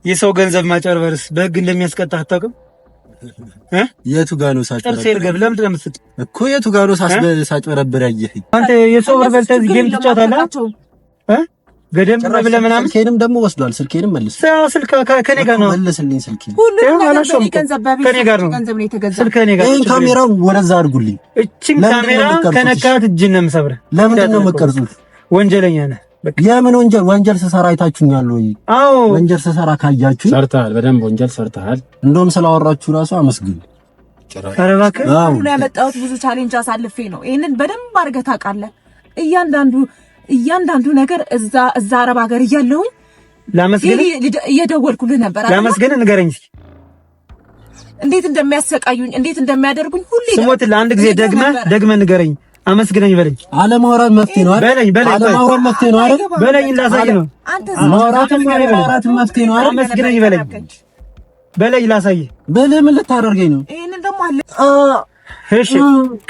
የሰው ገንዘብ ማጨርበርስ በህግ እንደሚያስቀጣ አታውቅም? የቱ ጋር ነው ሳጭበረብር? ጥርሴል ገብ ለምን ትምስጥ እኮ የቱ ጋር ነው ሳጭበረብር ያየኸኝ? አንተ የሰው ብር በልተህ ጌም ትጫወታለህ? ገደም ብለህ ምናምን ስልኬንም ደግሞ ወስዷል። ስልኬንም መልስ። ስልክ ከኔ ጋር ነው። መልስልኝ ስልኬን። ከኔ ጋር ነው። ስልክ ከኔ ጋር። ይሄን ካሜራው ወደዛ አድርጉልኝ። እቺን ካሜራ ከነካት እጅን ነው የምሰብርህ። ለምንድን ነው የምትቀርጹት? ወንጀለኛ ነህ። የምን ወንጀል? ወንጀል ስሰራ አይታችሁኛል ወይ? አዎ ወንጀል ስሰራ ካያችሁ ሰርተሃል። በደንብ ወንጀል ሰርተሃል። እንደውም ስላወራችሁ ራሱ አመስግን። ኧረ እባክህ ሁሉ ያመጣሁት ብዙ ቻሌንጅ አሳልፌ ነው። ይሄንን በደንብ አድርገህ ታውቃለህ። እያንዳንዱ ነገር እዛ አረብ ሀገር እያለሁኝ ላመስግን እየደወልኩልህ ነበር። ላመስግን ንገረኝ እስኪ እንዴት እንደሚያሰቃዩኝ እንዴት እንደሚያደርጉኝ ሁሉ ስሞት ለአንድ ጊዜ ደግመህ ንገረኝ። አመስግነኝ በለኝ። አለማውራት መፍትሄ ነው አይደል? አለማውራት መፍትሄ ነው አይደል? በለኝ ላሳይ ነው። ማውራትም መፍትሄ ነው አይደል? አመስግነኝ በለኝ ላሳይ። በለኝ ምን ልታደርገኝ ነው? ይሄንን ደግሞ አለ እሺ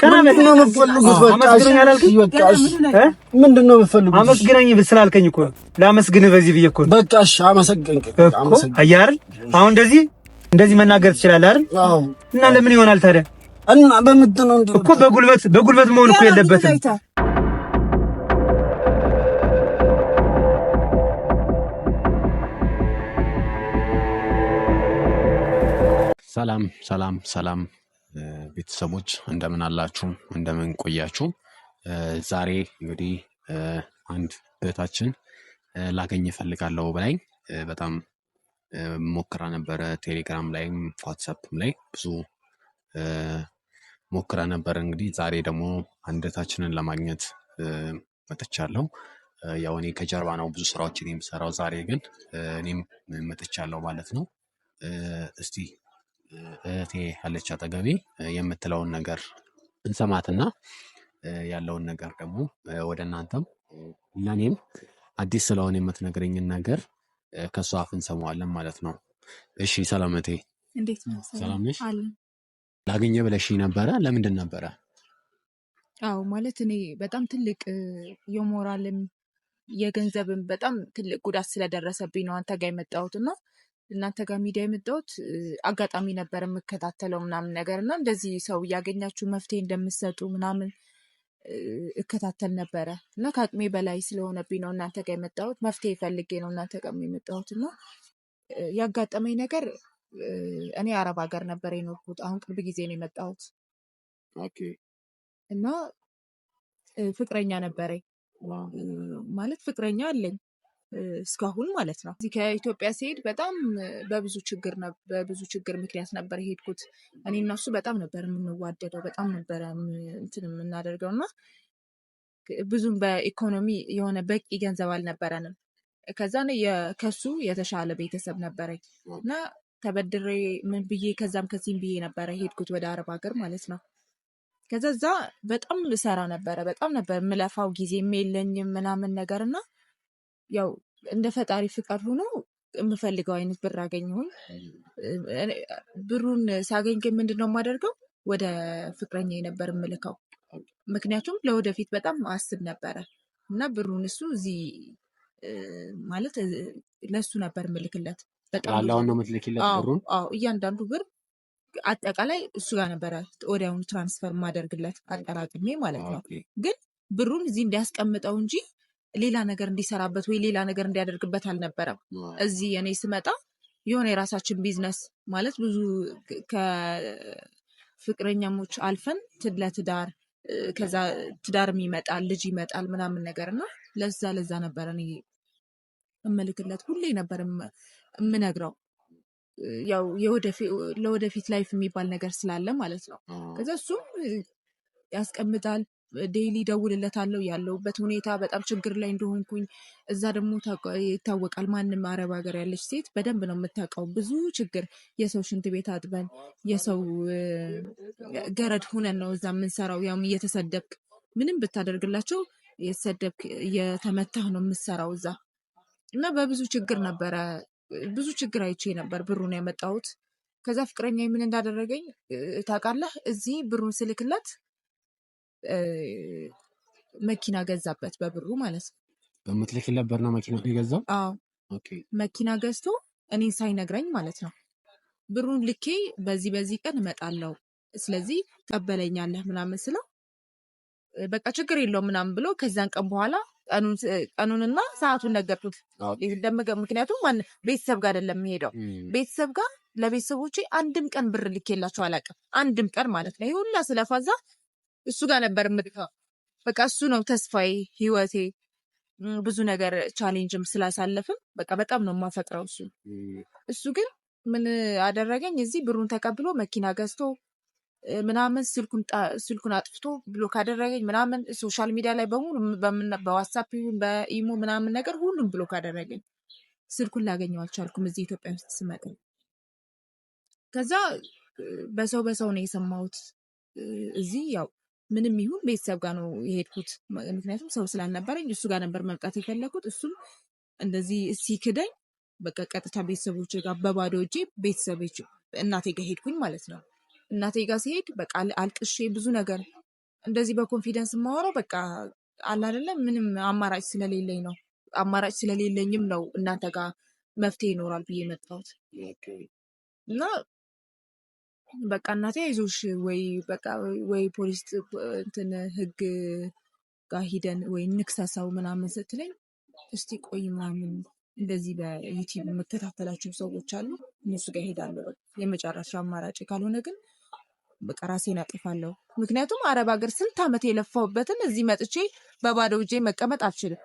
ከናመት ነው የምትፈልጉት? አመስግነኝ አላልኩኝ? ምንድነው የምትፈልጉት? አመስግነኝ ስላልከኝ እኮ ላመስግንህ በዚህ ብዬሽ እኮ ነው። በቃ እሺ አመሰግንክ። አያር አሁን እንደዚህ መናገር ትችላለህ አይደል? አዎ። እና ለምን ይሆናል ታዲያ? እና በምትነው እንዴ እኮ በጉልበት መሆን እኮ የለበትም። ሰላም ቤተሰቦች እንደምን አላችሁ? እንደምን ቆያችሁ? ዛሬ እንግዲህ አንድ እህታችን ላገኝ እፈልጋለሁ ብላኝ በጣም ሞክራ ነበረ። ቴሌግራም ላይም ዋትስአፕም ላይ ብዙ ሞክራ ነበር። እንግዲህ ዛሬ ደግሞ አንድ እህታችንን ለማግኘት መጥቻለሁ። ያው እኔ ከጀርባ ነው ብዙ ስራዎችን የምሰራው። ዛሬ ግን እኔም መጥቻለሁ ማለት ነው። እስቲ እህቴ አለች አጠገቤ የምትለውን ነገር እንሰማትና ያለውን ነገር ደግሞ ወደ እናንተም ለኔም አዲስ ስለሆነ የምትነግረኝን ነገር ከሷ አፍ እንሰማዋለን ማለት ነው። እሺ ሰላም እህቴ፣ እንዴት ነው? ሰላም ነሽ? ላገኘ ብለሽኝ ነበረ። ለምንድን ነበረ? አዎ ማለት እኔ በጣም ትልቅ የሞራልም የገንዘብም በጣም ትልቅ ጉዳት ስለደረሰብኝ ነው አንተ ጋር የመጣሁት እና እናንተ ጋር ሚዲያ የመጣሁት አጋጣሚ ነበር የምከታተለው ምናምን ነገር እና እንደዚህ ሰው እያገኛችሁ መፍትሄ እንደምትሰጡ ምናምን እከታተል ነበረ እና ከአቅሜ በላይ ስለሆነብኝ ነው እናንተ ጋር የመጣሁት። መፍትሄ ፈልጌ ነው እናንተ ጋር የመጣሁት እና ያጋጠመኝ ነገር እኔ አረብ ሀገር ነበር የኖርኩት። አሁን ቅርብ ጊዜ ነው የመጣሁት እና ፍቅረኛ ነበረኝ ማለት ፍቅረኛ አለኝ እስካሁን ማለት ነው። እዚህ ከኢትዮጵያ ሲሄድ በጣም በብዙ ችግር ምክንያት ነበር የሄድኩት። እኔ እና እሱ በጣም ነበር የምንዋደደው፣ በጣም ነበር እንትን የምናደርገው እና ብዙም በኢኮኖሚ የሆነ በቂ ገንዘብ አልነበረንም። ከዛ ከሱ የተሻለ ቤተሰብ ነበረኝ እና ተበድሬ ምን ብዬ ከዛም ከዚህም ብዬ ነበረ ሄድኩት ወደ አረብ ሀገር ማለት ነው። ከዛ እዛ በጣም ልሰራ ነበረ፣ በጣም ነበር የምለፋው፣ ጊዜም የለኝም ምናምን ነገር እና ያው እንደ ፈጣሪ ፍቃድ ሆኖ የምፈልገው አይነት ብር አገኘሁኝ። ብሩን ሳገኝ ግን ምንድነው የማደርገው? ወደ ፍቅረኛ ነበር የምልከው። ምክንያቱም ለወደፊት በጣም አስብ ነበረ እና ብሩን እሱ እዚህ ማለት ለሱ ነበር የምልክለት። በጣም ያለውን ነው የምትልክለት ብሩን? አዎ እያንዳንዱ ብር አጠቃላይ እሱ ጋር ነበረ ወዲያውኑ ትራንስፈር ማደርግለት አጠራቅሜ ማለት ነው። ግን ብሩን እዚህ እንዲያስቀምጠው እንጂ ሌላ ነገር እንዲሰራበት ወይ ሌላ ነገር እንዲያደርግበት አልነበረም። እዚህ እኔ ስመጣ የሆነ የራሳችን ቢዝነስ ማለት ብዙ ከፍቅረኛሞች አልፈን ለትዳር ከዛ ትዳርም ይመጣል ልጅ ይመጣል ምናምን ነገር እና ለዛ ነበር እኔ እመልክለት ሁሌ ነበር የምነግረው። ያው ለወደፊት ላይፍ የሚባል ነገር ስላለ ማለት ነው። ከዛ እሱም ያስቀምጣል። ዴይሊ ደውልለታለሁ ያለውበት ሁኔታ በጣም ችግር ላይ እንደሆንኩኝ። እዛ ደግሞ ይታወቃል፣ ማንም አረብ ሀገር ያለች ሴት በደንብ ነው የምታውቀው። ብዙ ችግር የሰው ሽንት ቤት አጥበን የሰው ገረድ ሁነን ነው እዛ የምንሰራው። ያውም እየተሰደብክ ምንም ብታደርግላቸው እየተሰደብክ እየተመታህ ነው የምትሰራው እዛ እና በብዙ ችግር ነበረ። ብዙ ችግር አይቼ ነበር ብሩን ያመጣሁት። ከዛ ፍቅረኛ ምን እንዳደረገኝ ታውቃለህ? እዚህ ብሩን ስልክለት መኪና ገዛበት በብሩ ማለት ነው። በምትልክለት ብር ነው መኪና የገዛው? አዎ መኪና ገዝቶ እኔን ሳይነግረኝ ማለት ነው። ብሩን ልኬ በዚህ ቀን እመጣለሁ ስለዚህ ቀበለኛለህ ምናምን ስለው በቃ ችግር የለውም ምናምን ብሎ ከዛን ቀን በኋላ ቀኑንና ሰዓቱን ነገርኩት። ምክንያቱም ቤተሰብ ጋር አይደለም የሚሄደው። ቤተሰብ ጋር ለቤተሰቦቼ አንድም ቀን ብር ልኬላቸው አላውቅም። አንድም ቀን ማለት ነው። ይሁላ ስለፋዛ እሱ ጋር ነበር የምልከው። በቃ እሱ ነው ተስፋዬ፣ ህይወቴ። ብዙ ነገር ቻሌንጅም ስላሳለፍም በቃ በጣም ነው የማፈቅረው እሱ። እሱ ግን ምን አደረገኝ? እዚህ ብሩን ተቀብሎ መኪና ገዝቶ ምናምን ስልኩን አጥፍቶ ብሎክ አደረገኝ ምናምን። ሶሻል ሚዲያ ላይ በሙሉ በዋትስአፕ በኢሞ ምናምን ነገር ሁሉም ብሎክ አደረገኝ። ስልኩን ላገኘው አልቻልኩም እዚህ ኢትዮጵያ ውስጥ ስመጣ። ከዛ በሰው ነው የሰማሁት። እዚህ ያው ምንም ይሁን ቤተሰብ ጋር ነው የሄድኩት። ምክንያቱም ሰው ስላልነበረኝ እሱ ጋር ነበር መምጣት የፈለኩት። እሱም እንደዚህ ሲክደኝ በቃ ቀጥታ ቤተሰቦች ጋር በባዶ እጄ ቤተሰቦች እናቴ ጋር ሄድኩኝ ማለት ነው። እናቴ ጋር ሲሄድ በቃ አልቅሼ ብዙ ነገር እንደዚህ በኮንፊደንስ የማወራው በቃ አለ አይደለም ምንም አማራጭ ስለሌለኝ ነው። አማራጭ ስለሌለኝም ነው እናንተ ጋር መፍትሄ ይኖራል ብዬ መጣሁት። እና በቃ እናቴ አይዞሽ ወይ ፖሊስ እንትን ህግ ጋር ሂደን ወይ ንክሰሰው ምናምን ስትለኝ እስቲ ቆይ ምናምን እንደዚህ በዩቲዩብ የምከታተላቸው ሰዎች አሉ እነሱ ጋር ሄዳለሁ። የመጨረሻ አማራጭ ካልሆነ ግን በቃ ራሴን አጥፋለሁ። ምክንያቱም አረብ ሀገር ስንት ዓመት የለፋሁበትን እዚህ መጥቼ በባዶ እጄ መቀመጥ አልችልም።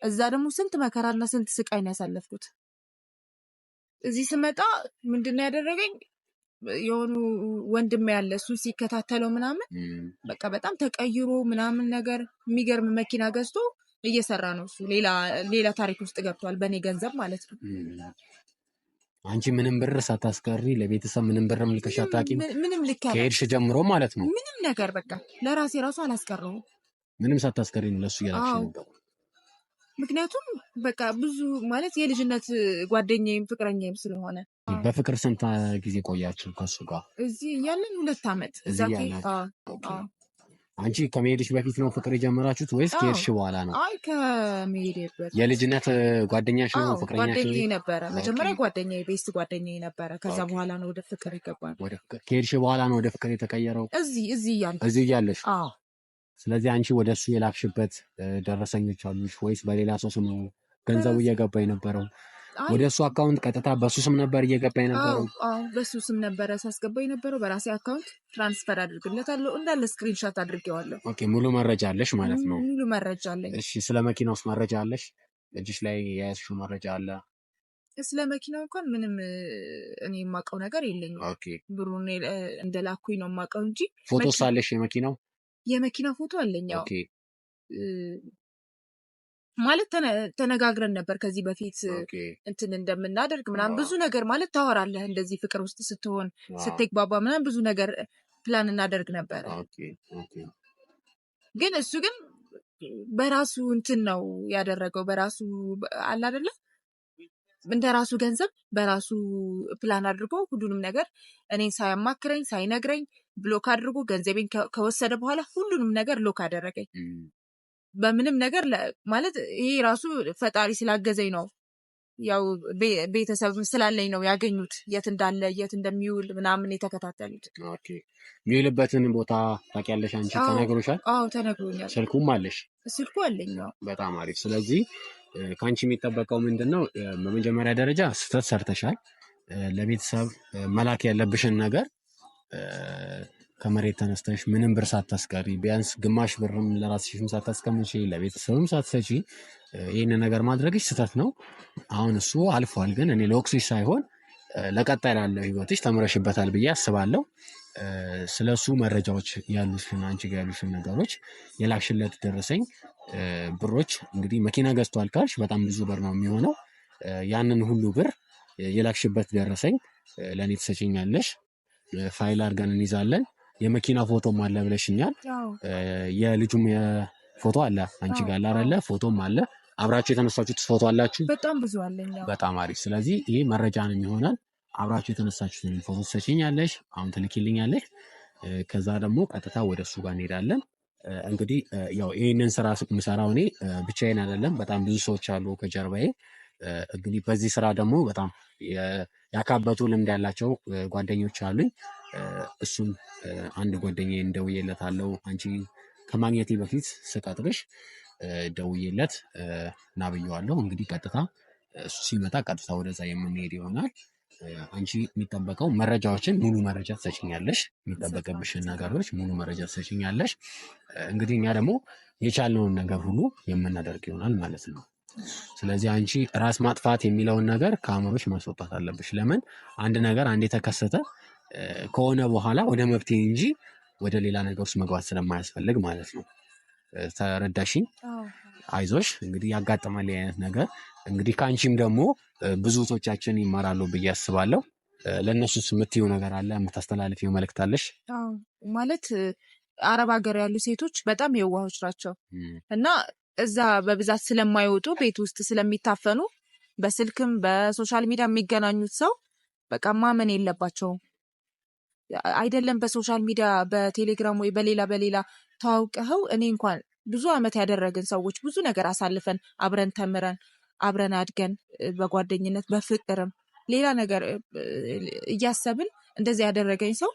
እዛ ደግሞ ስንት መከራና ስንት ስቃይ ነው ያሳለፍኩት። እዚህ ስመጣ ምንድነው ያደረገኝ? የሆኑ ወንድም ያለ እሱ ሲከታተለው ምናምን በቃ በጣም ተቀይሮ ምናምን ነገር የሚገርም መኪና ገዝቶ እየሰራ ነው እሱ። ሌላ ታሪክ ውስጥ ገብቷል በእኔ ገንዘብ ማለት ነው። አንቺ ምንም ብር ሳታስቀሪ ለቤተሰብ ምንም ብር ልከሽ አታውቂም? ምንም ልክ ከሄድሽ ጀምሮ ማለት ነው። ምንም ነገር በቃ ለራሴ ራሱ አላስቀረውም። ምንም ሳታስቀሪ ነው ለሱ እያላክሽ ነበር? ምክንያቱም በቃ ብዙ ማለት የልጅነት ጓደኛዬም ፍቅረኛዬም ስለሆነ። በፍቅር ስንት ጊዜ ቆያችሁ ከሱ ጋር? እዚህ እያለን 2 ዓመት። አንቺ ከመሄድሽ በፊት ነው ፍቅር የጀመራችሁት ወይስ ከሄድሽ በኋላ ነው? አይ ከመሄድ በፊት። የልጅነት ጓደኛሽ ነው ፍቅረኛሽ? ጓደኛዬ ነበረ መጀመሪያ፣ ጓደኛዬ ቤስት ጓደኛዬ ነበረ። ከዛ በኋላ ነው ወደ ፍቅር የገባነው። ወደ ፍቅር ከሄድሽ በኋላ ነው ወደ ፍቅር የተቀየረው? እዚህ እያለሽ። ስለዚህ አንቺ ወደሱ የላክሽበት ደረሰኞች አሉሽ ወይስ በሌላ ሰው ስም ነው ገንዘቡ እየገባ የነበረው? ወደ እሱ አካውንት ቀጥታ በሱ ስም ነበር እየገባ የነበረው? በሱ ስም ነበረ ሳስገባ የነበረው። በራሴ አካውንት ትራንስፈር አድርግለታለሁ እንዳለ ስክሪንሾት አድርጌዋለሁ። ኦኬ፣ ሙሉ መረጃ አለሽ ማለት ነው? ሙሉ መረጃ አለኝ። እሺ፣ ስለ መኪናውስ መረጃ አለሽ? እጅሽ ላይ የያዝሽው መረጃ አለ? ስለ መኪናው እንኳን ምንም እኔ የማውቀው ነገር የለኝም። ኦኬ፣ ብሩን እንደላኩኝ ነው የማውቀው እንጂ። ፎቶስ አለሽ? የመኪናው ፎቶ አለኝ። ኦኬ፣ ማለት ተነጋግረን ነበር ከዚህ በፊት እንትን እንደምናደርግ ምናምን ብዙ ነገር ማለት ታወራለህ። እንደዚህ ፍቅር ውስጥ ስትሆን ስትግባባ ምናምን ብዙ ነገር ፕላን እናደርግ ነበር። ግን እሱ ግን በራሱ እንትን ነው ያደረገው። በራሱ አለ አይደለ እንደ ራሱ ገንዘብ በራሱ ፕላን አድርጎ ሁሉንም ነገር እኔን ሳያማክረኝ ሳይነግረኝ ብሎክ አድርጎ ገንዘቤን ከወሰደ በኋላ ሁሉንም ነገር ሎክ አደረገኝ። በምንም ነገር ማለት ይሄ ራሱ ፈጣሪ ስላገዘኝ ነው። ያው ቤተሰብ ስላለኝ ነው ያገኙት። የት እንዳለ የት እንደሚውል ምናምን የተከታተሉት። ኦኬ፣ የሚውልበትን ቦታ ታውቂያለሽ አንቺ? ተነግሮሻል? አዎ ተነግሮኛል። ስልኩም አለሽ? ስልኩ አለኝ። በጣም አሪፍ። ስለዚህ ከአንቺ የሚጠበቀው ምንድን ነው? በመጀመሪያ ደረጃ ስህተት ሰርተሻል። ለቤተሰብ መላክ ያለብሽን ነገር ከመሬት ተነስተሽ ምንም ብር ሳታስቀሪ ቢያንስ ግማሽ ብርም ለራስሽም ሳታስቀምጪ ለቤተሰብም ሳትሰጪ ይህን ነገር ማድረግሽ ስህተት ነው። አሁን እሱ አልፏል። ግን እኔ ለወቅስሽ ሳይሆን ለቀጣይ ላለው ህይወትሽ ተምረሽበታል ብዬ አስባለሁ። ስለሱ መረጃዎች ያሉሽን አንቺ ጋር ያሉሽን ነገሮች የላክሽለት ደረሰኝ ብሮች እንግዲህ መኪና ገዝቷል ካልሽ በጣም ብዙ ብር ነው የሚሆነው። ያንን ሁሉ ብር የላክሽበት ደረሰኝ ለእኔ ትሰጪኛለሽ። ፋይል አድርገን እንይዛለን። የመኪና ፎቶም አለ ብለሽኛል። የልጁም ፎቶ አለ አንቺ ጋር አይደለ? ፎቶም አለ። አብራችሁ የተነሳችሁት ፎቶ አላችሁ? በጣም ብዙ አለኝ። በጣም አሪፍ። ስለዚህ ይሄ መረጃ ነው የሚሆናል። አብራችሁ የተነሳችሁትን ፎቶ ትሰጪኛለሽ፣ አሁን ትልኪልኛለሽ። ከዛ ደግሞ ቀጥታ ወደ እሱ ጋር እንሄዳለን። እንግዲህ ያው ይህንን ስራ የምሰራው እኔ ብቻዬን አይደለም፣ በጣም ብዙ ሰዎች አሉ ከጀርባዬ። እንግዲህ በዚህ ስራ ደግሞ በጣም ያካበቱ ልምድ ያላቸው ጓደኞች አሉኝ። እሱም አንድ ጓደኛዬን ደውዬለታለሁ። አንቺ ከማግኘቴ በፊት ስቀጥርሽ ደውዬለት ና ብዬዋለሁ። እንግዲህ ቀጥታ እሱ ሲመጣ ቀጥታ ወደዛ የምንሄድ ይሆናል። አንቺ የሚጠበቀው መረጃዎችን ሙሉ መረጃ ትሰጪኛለሽ፣ የሚጠበቅብሽን ነገሮች ሙሉ መረጃ ትሰጪኛለሽ። እንግዲህ እኛ ደግሞ የቻልነውን ነገር ሁሉ የምናደርግ ይሆናል ማለት ነው። ስለዚህ አንቺ ራስ ማጥፋት የሚለውን ነገር ከአእምሮሽ ማስወጣት አለብሽ። ለምን አንድ ነገር አንድ የተከሰተ ከሆነ በኋላ ወደ መፍትሄ እንጂ ወደ ሌላ ነገር ውስጥ መግባት ስለማያስፈልግ ማለት ነው። ተረዳሽኝ? አይዞሽ። እንግዲህ ያጋጠማል አይነት ነገር እንግዲህ ከአንቺም ደግሞ ብዙ እህቶቻችን ይማራሉ ብዬ አስባለሁ። ለእነሱስ የምትይው ነገር አለ? የምታስተላልፊው መልእክት አለሽ? ማለት አረብ ሀገር ያሉ ሴቶች በጣም የዋሆች ናቸው እና እዛ በብዛት ስለማይወጡ ቤት ውስጥ ስለሚታፈኑ በስልክም በሶሻል ሚዲያ የሚገናኙት ሰው በቃ ማመን የለባቸውም። አይደለም በሶሻል ሚዲያ በቴሌግራም ወይ በሌላ ተዋውቀኸው እኔ እንኳን ብዙ ዓመት ያደረግን ሰዎች ብዙ ነገር አሳልፈን አብረን ተምረን አብረን አድገን በጓደኝነት በፍቅርም ሌላ ነገር እያሰብን እንደዚህ ያደረገኝ ሰው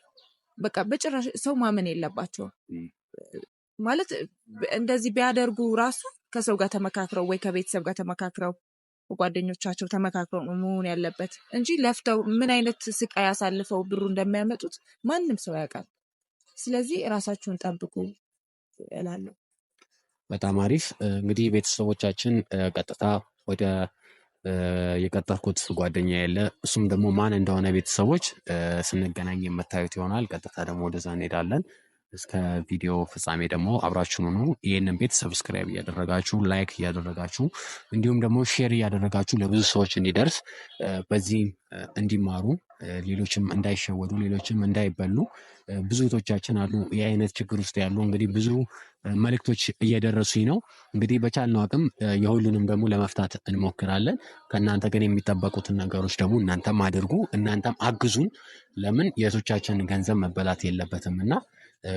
በቃ በጭራሽ ሰው ማመን የለባቸውም። ማለት እንደዚህ ቢያደርጉ ራሱ ከሰው ጋር ተመካክረው ወይ ከቤተሰብ ጋር ተመካክረው ጓደኞቻቸው ተመካክረው መሆን ያለበት እንጂ ለፍተው ምን አይነት ስቃይ አሳልፈው ብሩ እንደሚያመጡት ማንም ሰው ያውቃል። ስለዚህ ራሳችሁን ጠብቁ እላለሁ። በጣም አሪፍ። እንግዲህ ቤተሰቦቻችን ቀጥታ ወደ የቀጠርኩት ጓደኛ ያለ እሱም ደግሞ ማን እንደሆነ ቤተሰቦች ስንገናኝ የምታዩት ይሆናል። ቀጥታ ደግሞ ወደዛ እንሄዳለን። እስከ ቪዲዮ ፍጻሜ ደግሞ አብራችሁን ሁኑ። ይህንን ቤት ሰብስክራይብ እያደረጋችሁ ላይክ እያደረጋችሁ እንዲሁም ደግሞ ሼር እያደረጋችሁ ለብዙ ሰዎች እንዲደርስ በዚህ እንዲማሩ ሌሎችም እንዳይሸወዱ ሌሎችም እንዳይበሉ ብዙ እህቶቻችን አሉ ይህ አይነት ችግር ውስጥ ያሉ። እንግዲህ ብዙ መልእክቶች እየደረሱኝ ነው። እንግዲህ በቻልነው አቅም የሁሉንም ደግሞ ለመፍታት እንሞክራለን። ከእናንተ ግን የሚጠበቁትን ነገሮች ደግሞ እናንተም አድርጉ፣ እናንተም አግዙን። ለምን የእህቶቻችን ገንዘብ መበላት የለበትም እና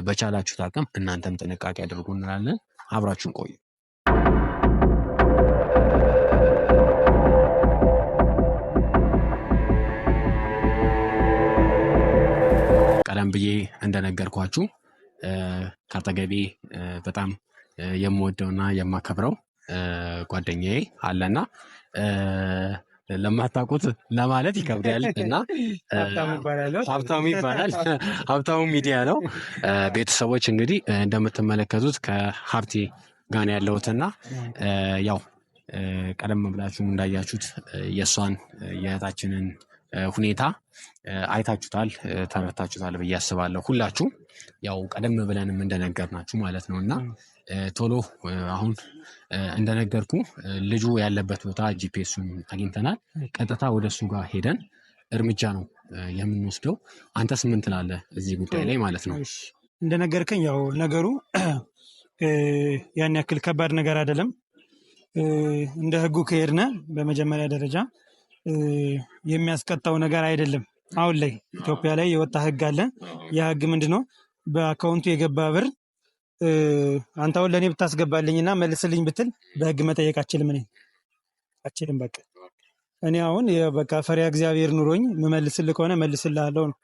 በቻላችሁት አቅም እናንተም ጥንቃቄ አድርጉ እንላለን። አብራችሁን ቆዩ። ቀደም ብዬ እንደነገርኳችሁ ከአጠገቤ በጣም የምወደውና የማከብረው ጓደኛዬ አለና ለማታውቁት ለማለት ይከብዳል እና ሀብታሙ ይባላል። ሀብታሙ ሚዲያ ነው። ቤተሰቦች እንግዲህ እንደምትመለከቱት ከሀብቴ ጋር ያለሁትና ያው ቀደም ብላችሁ እንዳያችሁት የእሷን የእህታችንን ሁኔታ አይታችሁታል፣ ተረድታችሁታል ብዬ አስባለሁ። ሁላችሁም ያው ቀደም ብለንም እንደነገርናችሁ ማለት ነው እና ቶሎ አሁን እንደነገርኩ ልጁ ያለበት ቦታ ጂፒኤሱን አግኝተናል። ቀጥታ ወደ እሱ ጋር ሄደን እርምጃ ነው የምንወስደው። አንተስ ምን ትላለህ እዚህ ጉዳይ ላይ ማለት ነው? እንደነገርከኝ ያው ነገሩ ያን ያክል ከባድ ነገር አይደለም። እንደ ህጉ ከሄድነ በመጀመሪያ ደረጃ የሚያስቀጣው ነገር አይደለም። አሁን ላይ ኢትዮጵያ ላይ የወጣ ህግ አለ። ያ ህግ ምንድነው? በአካውንቱ የገባ ብር አንተ አሁን ለእኔ ብታስገባልኝና መልስልኝ ብትል በህግ መጠየቅ አችልም። እኔ አችልም። በቃ እኔ አሁን በቃ ፈሪያ እግዚአብሔር ኑሮኝ መመልስልህ ከሆነ መልስልሃለሁ ነው።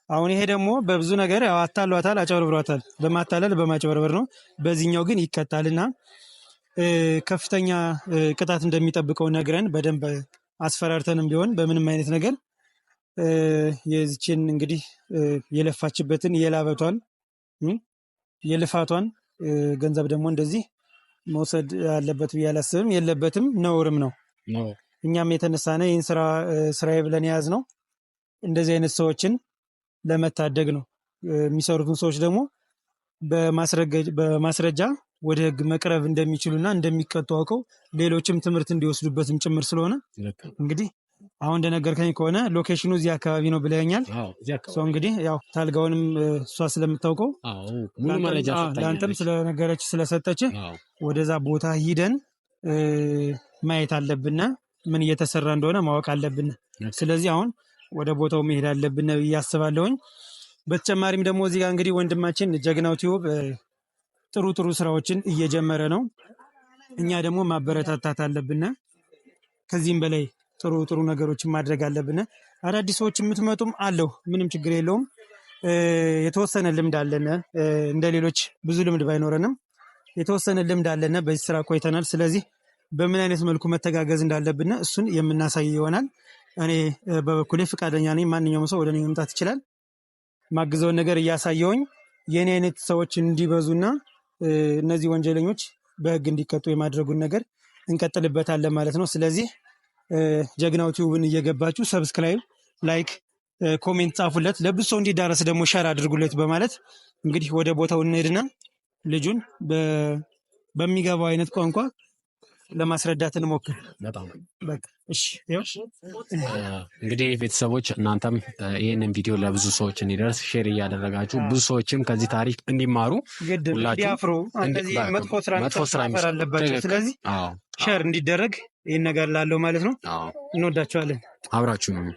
አሁን ይሄ ደግሞ በብዙ ነገር አታሏታል፣ አጨበርብሯታል። በማታለል በማጨበርበር ነው። በዚህኛው ግን ይቀጣልና ከፍተኛ ቅጣት እንደሚጠብቀው ነግረን በደንብ አስፈራርተንም ቢሆን በምንም አይነት ነገር የዚችን እንግዲህ የለፋችበትን የላበቷን የልፋቷን ገንዘብ ደግሞ እንደዚህ መውሰድ አለበት ብዬ አላስብም። የለበትም፣ ነውርም ነው። እኛም የተነሳነ ይህን ስራዬ ብለን የያዝ ነው እንደዚህ አይነት ሰዎችን ለመታደግ ነው። የሚሰሩትን ሰዎች ደግሞ በማስረጃ ወደ ህግ መቅረብ እንደሚችሉና እንደሚቀጡ አውቀው ሌሎችም ትምህርት እንዲወስዱበትም ጭምር ስለሆነ እንግዲህ አሁን እንደነገርከኝ ከሆነ ሎኬሽኑ እዚህ አካባቢ ነው ብለኛል። ሰው እንግዲህ ያው ታልጋውንም እሷ ስለምታውቀው ለአንተም ስለነገረች ስለሰጠች ወደዛ ቦታ ሂደን ማየት አለብን፣ ምን እየተሰራ እንደሆነ ማወቅ አለብን። ስለዚህ አሁን ወደ ቦታው መሄድ አለብን እያስባለሁኝ። በተጨማሪም ደግሞ እዚህ ጋር እንግዲህ ወንድማችን ጀግናው ቲዩብ ጥሩ ስራዎችን እየጀመረ ነው። እኛ ደግሞ ማበረታታት አለብን። ከዚህም በላይ ጥሩ ጥሩ ነገሮችን ማድረግ አለብን። አዳዲስ ሰዎች የምትመጡም አለው ምንም ችግር የለውም። የተወሰነ ልምድ አለን። እንደ ሌሎች ብዙ ልምድ ባይኖረንም የተወሰነ ልምድ አለን። በዚህ ስራ ቆይተናል። ስለዚህ በምን አይነት መልኩ መተጋገዝ እንዳለብን እሱን የምናሳይ ይሆናል። እኔ በበኩሌ ፈቃደኛ ነኝ። ማንኛውም ሰው ወደ እኔ መምጣት ይችላል። ማግዘውን ነገር እያሳየውኝ የኔ አይነት ሰዎች እንዲበዙና እነዚህ ወንጀለኞች በህግ እንዲቀጡ የማድረጉን ነገር እንቀጥልበታለን ማለት ነው። ስለዚህ ጀግናው ቲዩብን እየገባችሁ ሰብስክራይብ፣ ላይክ፣ ኮሜንት ጻፉለት። ለብዙ ሰው እንዲዳረስ ደግሞ ሸር አድርጉለት በማለት እንግዲህ ወደ ቦታው እንሄድና ልጁን በሚገባው አይነት ቋንቋ ለማስረዳት እንሞክር። በጣም በቃ እሺ። እንግዲህ ቤተሰቦች እናንተም ይህንን ቪዲዮ ለብዙ ሰዎች እንዲደርስ ሼር እያደረጋችሁ ብዙ ሰዎችም ከዚህ ታሪክ እንዲማሩ እንዲያፍሩ እንደዚህ መጥፎ ስራ አለባቸው። ስለዚህ ሼር እንዲደረግ ይህን ነገር ላለው ማለት ነው። እንወዳቸዋለን። አብራችሁ ነው።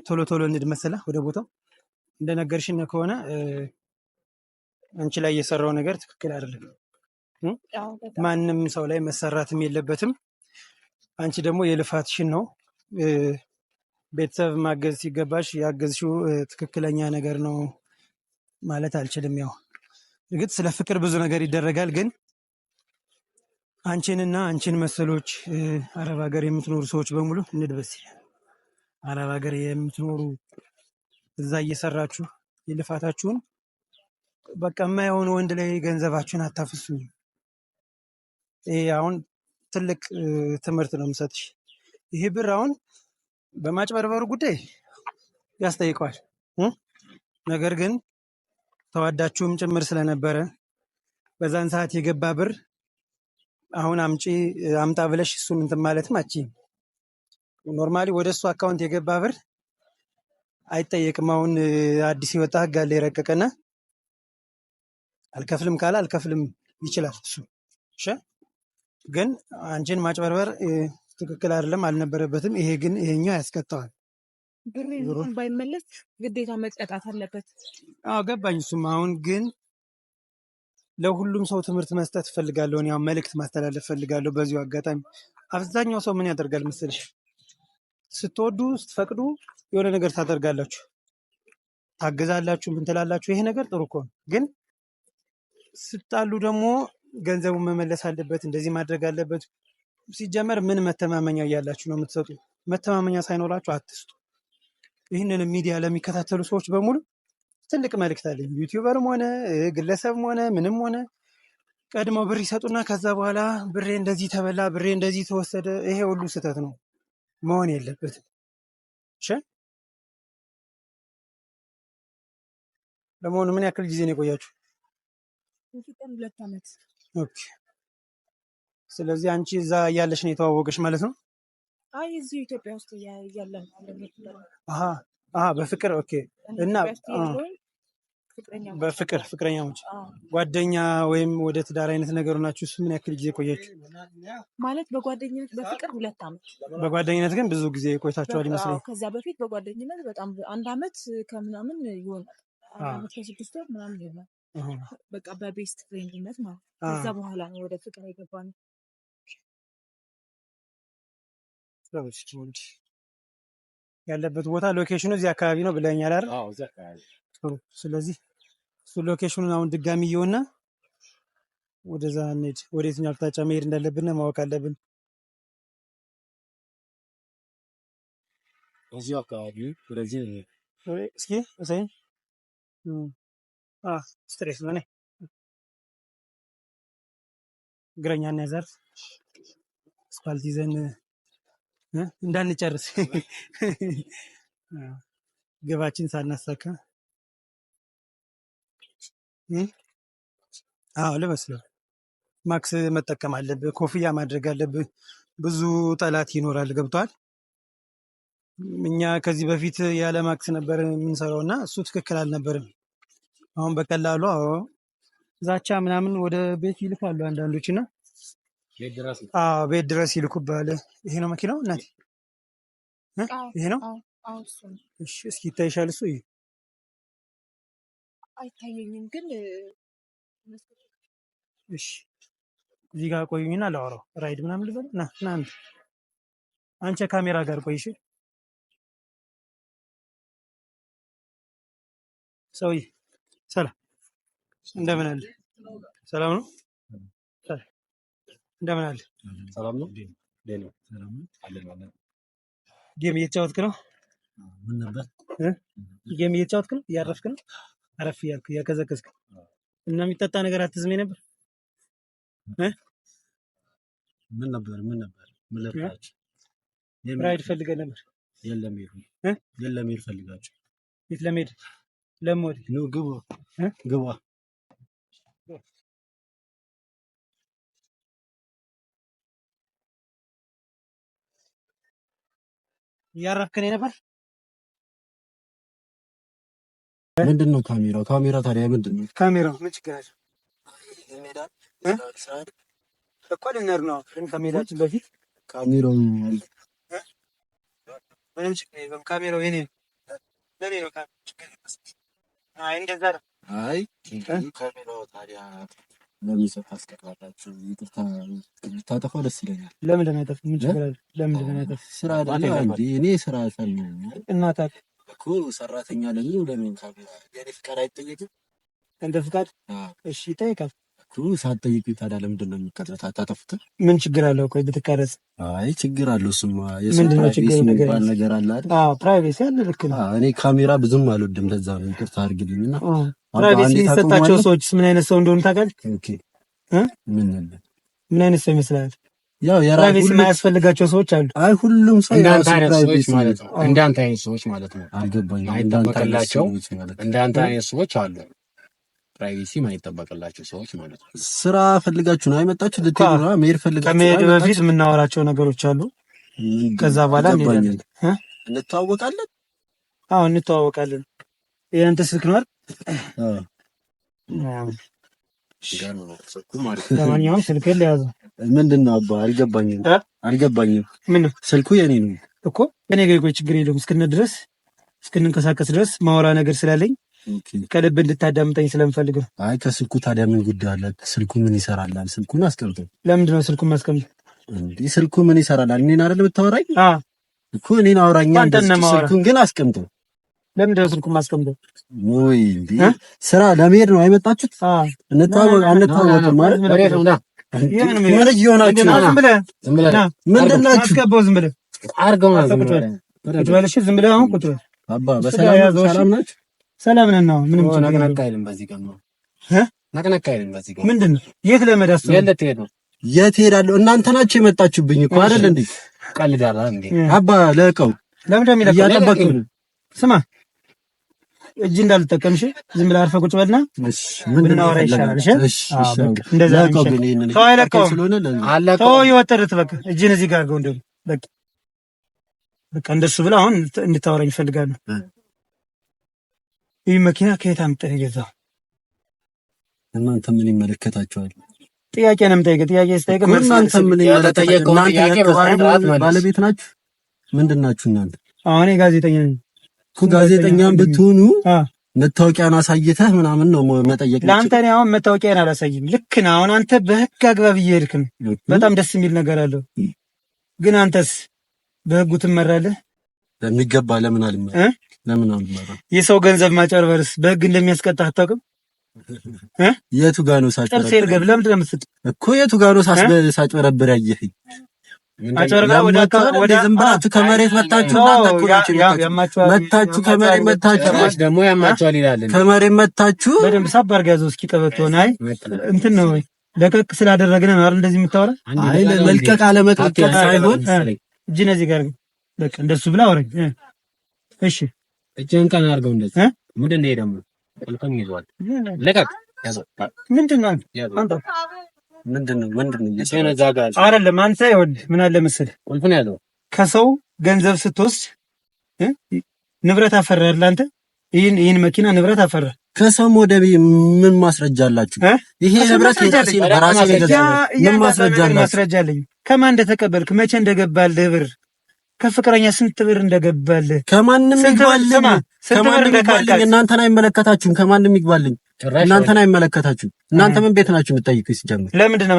ቶሎ ቶሎ እንሂድ መሰለህ ወደ ቦታው። እንደነገርሽን ከሆነ አንቺ ላይ የሰራው ነገር ትክክል አይደለም። ማንም ሰው ላይ መሰራትም የለበትም። አንቺ ደግሞ የልፋትሽን ነው ቤተሰብ ማገዝ ሲገባሽ ያገዝሽው ትክክለኛ ነገር ነው ማለት አልችልም። ያው እርግጥ ስለ ፍቅር ብዙ ነገር ይደረጋል፣ ግን አንቺንና አንቺን መሰሎች አረብ ሀገር የምትኖሩ ሰዎች በሙሉ እንድበስ አረብ ሀገር የምትኖሩ እዛ እየሰራችሁ የልፋታችሁን በቃ የማይሆን ወንድ ላይ ገንዘባችሁን አታፍሱ። ይሄ አሁን ትልቅ ትምህርት ነው የምሰጥሽ። ይሄ ብር አሁን በማጭበርበሩ ጉዳይ ያስጠይቀዋል። ነገር ግን ተዋዳችሁም ጭምር ስለነበረ በዛን ሰዓት የገባ ብር አሁን አምጣ ብለሽ እሱን እንትን ማለትም አትችይም። ኖርማሊ ወደ እሱ አካውንት የገባ ብር አይጠየቅም። አሁን አዲስ የወጣ ህግ አለ የረቀቀና አልከፍልም ካለ አልከፍልም ይችላል እሱ። እሺ፣ ግን አንቺን ማጭበርበር ትክክል አይደለም፣ አልነበረበትም። ይሄ ግን ይሄኛው ያስቀጣዋል። ብሩን ባይመለስ ግዴታ መቀጣት አለበት። አዎ ገባኝ። እሱም አሁን ግን ለሁሉም ሰው ትምህርት መስጠት ፈልጋለሁ። ያው መልእክት ማስተላለፍ ፈልጋለሁ። በዚሁ አጋጣሚ አብዛኛው ሰው ምን ያደርጋል መሰልሽ? ስትወዱ ስትፈቅዱ የሆነ ነገር ታደርጋላችሁ፣ ታገዛላችሁ፣ ምን ትላላችሁ። ይሄ ነገር ጥሩ እኮ ነው። ግን ስጣሉ ደግሞ ገንዘቡን መመለስ አለበት፣ እንደዚህ ማድረግ አለበት። ሲጀመር ምን መተማመኛ እያላችሁ ነው የምትሰጡ? መተማመኛ ሳይኖራችሁ አትስጡ። ይህንን ሚዲያ ለሚከታተሉ ሰዎች በሙሉ ትልቅ መልእክት አለኝ። ዩቲዩበርም ሆነ ግለሰብም ሆነ ምንም ሆነ ቀድመው ብር ይሰጡና ከዛ በኋላ ብሬ እንደዚህ ተበላ፣ ብሬ እንደዚህ ተወሰደ። ይሄ ሁሉ ስህተት ነው፣ መሆን የለበትም። እሺ፣ ለመሆኑ ምን ያክል ጊዜ ነው የቆያችሁ? 2 ዓመት። ኦኬ። ስለዚህ አንቺ እዛ እያለሽ ነው የተዋወቀሽ ማለት ነው? አይ እዚሁ ኢትዮጵያ ውስጥ እያለን በፍቅር ኦኬ። እና በፍቅር ፍቅረኛሞች ጓደኛ ወይም ወደ ትዳር አይነት ነገር ናችሁ? ምን ያክል ጊዜ ቆያችሁ? ማለት በጓደኝነት በፍቅር 2 ዓመት፣ በጓደኝነት ግን ብዙ ጊዜ ቆይታችኋል ይመስለኝ። ከዛ በፊት በጓደኝነት በጣም 1 ዓመት ከምናምን ይሆናል፣ 1 ዓመት ከ6 ወር ምናምን ይሆናል። በቃ በቤስት ፍሬንድነት ማለት። ከዛ በኋላ ነው ወደ ፍቅር የገባነው። ያለበት ቦታ ሎኬሽኑ እዚህ አካባቢ ነው ብለኛል አይደል? አዎ እዚህ አካባቢ። ስለዚህ እሱ ሎኬሽኑን አሁን ድጋሚ እየሆነ ወደዛ እንሂድ። ወደ የትኛው አቅጣጫ መሄድ እንዳለብን ማወቅ አለብን። እዚህ አካባቢ ወደዚህ እስኪ እሰይ ስትሬስ ነው ነኝ እግረኛ እና ያዛር አስፋልት ይዘን እንዳንጨርስ ግባችን ሳናሳካ። ልበስ ማክስ መጠቀም አለብህ፣ ኮፍያ ማድረግ አለብህ። ብዙ ጠላት ይኖራል። ገብቷል። እኛ ከዚህ በፊት ያለ ማክስ ነበር የምንሰራው እና እሱ ትክክል አልነበርም። አሁን በቀላሉ ዛቻ ምናምን ወደ ቤት ይልካሉ አንዳንዶች እና ቤት ድረስ ይልኩብሃል። ይሄ ነው መኪናው እናቴ? ይሄ ነው? እሺ፣ እስኪ ይታይሻል እሱ? አይታየኝም ግን እሺ እዚህ ጋር ቆዩኝና ላወራው ራይድ ምናምን ልበል ና አንቺ ካሜራ ጋር ቆይሽ ሰውዬ ሰላም እንደምን አለ ሰላም ነው እንደምን አለ ሰላም ነው ጌም እየተጫወትክ ነው ምን ነበር ጌም እየተጫወትክ ነው እያረፍክ ነው አረፍ እያልክ እያከዘከዝክ እና የሚጠጣ ነገር አትዝሜ ነበር ምን ነበር ምን ለብቻ ራይድ ፈልገህ ነበር የለም ይሄድ ፈልጋችሁ የት ለመሄድ ለሞድ ነው ግባ እያረፍክ ነበር ምንድነው ካሜራ ታዲያ ምንድነው ካሜራው ምን ችግር አለ እኮ ልንሄድ ነው ከመሄዳችን በፊት ካሜራው ምንም ችግር የለም ካሜራው የኔ ለኔ ነው አይ እንደዛ ነው አይ ካሜራው ታዲያ ለምን አስቀራላችሁ ይቅርታ ታጠፋ ደስ ይለኛል ለምን ያጠፋ ምን ችግር አለ ለምን ያጠፋ ስራ አይደል እንዴ እኔ ስራ አልፈልግም እናታ እኮ ሰራተኛ ለምን ካሜራ የኔ ፍቃድ አይጠየቅም እንደ ፍቃድ እሺ ይጠይቃል እኮ ሳትጠይቁ ታዲያ ለምንድን ነው የሚቀረጽ አታጠፉት ምን ችግር አለው ቆይ ብትቀረጽ አይ ችግር አለው እሱማ ምንድነው ችግር ነገር አለ አይደል ፕራይቬሲ አለ ልክ ነው እኔ ካሜራ ብዙም አልወድም ለዛ ነው ይቅርታ አድርግልኝና ፕራይቬሲ የሚሰጣቸው ሰዎች ምን አይነት ሰው እንደሆኑ ታውቃለህ ኦኬ ምን አይነት ሰው ይመስላል ያው ፕራይቬሲ የማያስፈልጋቸው ሰዎች አሉ አይ ሁሉም ሰው እንዳንተ አይነት ሰዎች ማለት ነው እንዳንተ አይነት ሰዎች ማለት ነው አልገባኝም አይጠበቅላቸው እንዳንተ አይነት ሰዎች አሉ ፕራይቬሲ ማይጠበቅላቸው ሰዎች ማለት ነው ስራ ፈልጋችሁ ነው አይመጣችሁ ልትሄዱ ነው መሄድ ፈልጋችሁ ከመሄድ በፊት የምናወራቸው ነገሮች አሉ ከዛ በኋላ እንሄዳለን እንተዋወቃለን እንተዋወቃለን ያንተ ስልክ ነው አይደል ለማንኛውም ስልክህን ለያዘው ምንድነው አባ አልገባኝም ምን ስልኩ የኔ ነው እኮ እኔ ጋር ቆይ ችግር የለውም እስክንንቀሳቀስ ድረስ ማወራ ነገር ስላለኝ ከልብ እንድታዳምጠኝ ስለምፈልግ ነው አይ ከስልኩ ታዲያ ምን ጉዳይ አለ ስልኩ ምን ይሰራል ስልኩን አስቀምጦ ለምንድን ነው ስልኩን ማስቀምጥ እንዴ ስልኩ ምን ይሰራል እኔን አይደል የምታወራኝ እኮ እኔን አውራኛ ስልኩን ግን አስቀምጦ ለምንድን ነው ስልኩን ማስቀምጦ ወይ እንዴ ስራ ለመሄድ ነው አይመጣችሁት አንተዋወቅ ማለት ምን እየሆናችሁ ምንድን ናችሁ አስገባው ዝም ብለህ አርገው ዝም ብለህ አሁን ቁጭ በል አባ በሰላም ናችሁ ሰላም ነን ነው ምንም ነቅነቅ አይልም በዚህ ቀን ነው ነቅነቅ አይልም በዚህ ቀን ምንድነው የት ለመዳስ የት ሄዳለሁ እናንተ ናችሁ የመጣችሁብኝ እኮ አይደል እንዴ ቀልዳላ እንዴ አባ ለቀው ለምን እንደሚለቀው ስማ እጅ እንዳልተጠቀምሽ ዝም ብለህ አርፈህ ቁጭ በልና ምን አወራ ይሻላል እሺ እንደዛ ነው ተው አይለቀውም ተው ይወጥርት በቃ እጅን እዚህ ጋር አድርገው እንደው በቃ እንደሱ ብለህ አሁን እንድታወራኝ እፈልጋለሁ ይህ መኪና ከየት አምጥተህ የገዛው እናንተ ምን ይመለከታችኋል ጥያቄ ነው የምጠይቀህ ጥያቄ ስጠይቅህ እናንተ ምን ይመለከታችኋል ባለቤት ናችሁ ምንድን ናችሁ እናንተ አሁን ጋዜጠኛ ነኝ እኮ ጋዜጠኛም ብትሆኑ መታወቂያን አሳይተህ ምናምን ነው መጠየቅ ለአንተ እኔ አሁን መታወቂያን አላሳይም ልክ ነህ አሁን አንተ በህግ አግባብ እየሄድክ ነው በጣም ደስ የሚል ነገር አለው ግን አንተስ በህጉ ትመራለህ በሚገባ ለምን አልመራም ለምን አልመራም የሰው ገንዘብ ማጨበርበርስ በህግ እንደሚያስቀጣህ አታውቅም የቱ ጋር ነው ሳጭበረብር ጥርሴ ልገብ ለምንድን ነው የምትስቅ እኮ የቱ ጋር ነው ሳጭበረብር ያየኸኝ አጨበርብረህ ወደ ዝም ብላችሁ ከመሬት መታችሁ መታችሁ ከመሬት መታችሁ ደግሞ ያማቸዋል ይላል ከመሬት መታችሁ በደንብ ሳብ አድርገህ ያዘው እስኪ ቀበቶን አይ እንትን ነው ለቀቅ ስላደረግን ነው አይደል እንደዚህ የምታወራ አይ መልቀቅ አለመልቀቅ ሳይሆን እጅ ነዚህ ጋር በቃ እንደሱ ብላ አወራኝ እሺ እጅን ቀን አድርገው እንደዚህ ምንድን ነው ደግሞ ቁልፍም ይዟል ለቀቅ ያዘው ምንድነው አንተ ምንድነው አይደለም አንተ ይኸውልህ ምን አለ መሰለህ ቁልፍን ያዘው ከሰው ገንዘብ ስትወስድ ንብረት አፈራህ አንተ ይሄን መኪና ንብረት አፈራህ ከሰው ወደ ምን ማስረጃ አላችሁ ይሄ ንብረት የራሴ በራሴ ገንዘብ ምን ማስረጃ አለኝ ከማን እንደተቀበልክ መቼ እንደገባልህ ብር ከፍቅረኛ ስንት ብር እንደገባል ከማንም ይግባልኝ እናንተን አይመለከታችሁም። ከማንም ይግባልኝ እናንተን አይመለከታችሁም። እናንተ ምን ቤት ናችሁ የምትጠይቁኝ? ሲጀምር ለምንድን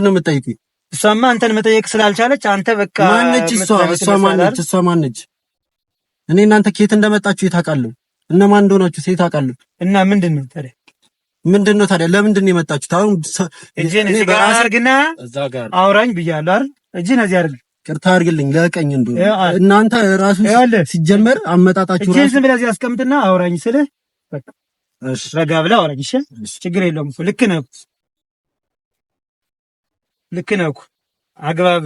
ነው የምትጠይቁኝ? እሷማ አንተን መጠየቅ ስላልቻለች አንተ በቃ ማነች እሷ ማነች? እኔ እናንተ ከየት እንደመጣችሁ ታውቃለሁ። እነማን እንደሆናችሁ ታውቃለሁ። እና ምንድነው ታዲያ ለምንድን ነው የመጣችሁት? አሁን እጄን እዚህ ጋር አድርግና እዛ ጋር አውራኝ ብያለሁ አይደል? እጄን እዚህ አድርግ። ቅርታ አድርግልኝ ለቀኝ እንደው እናንተ ራሱ ሲጀመር አመጣጣችሁ ራሱ እጄን ዝም ብለህ እዚህ አስቀምጥና አውራኝ ስልህ በቃ እሺ፣ ረጋ ብለህ አውራኝ። እሺ፣ ችግር የለውም። ልክ ነህ እኮ አግባብ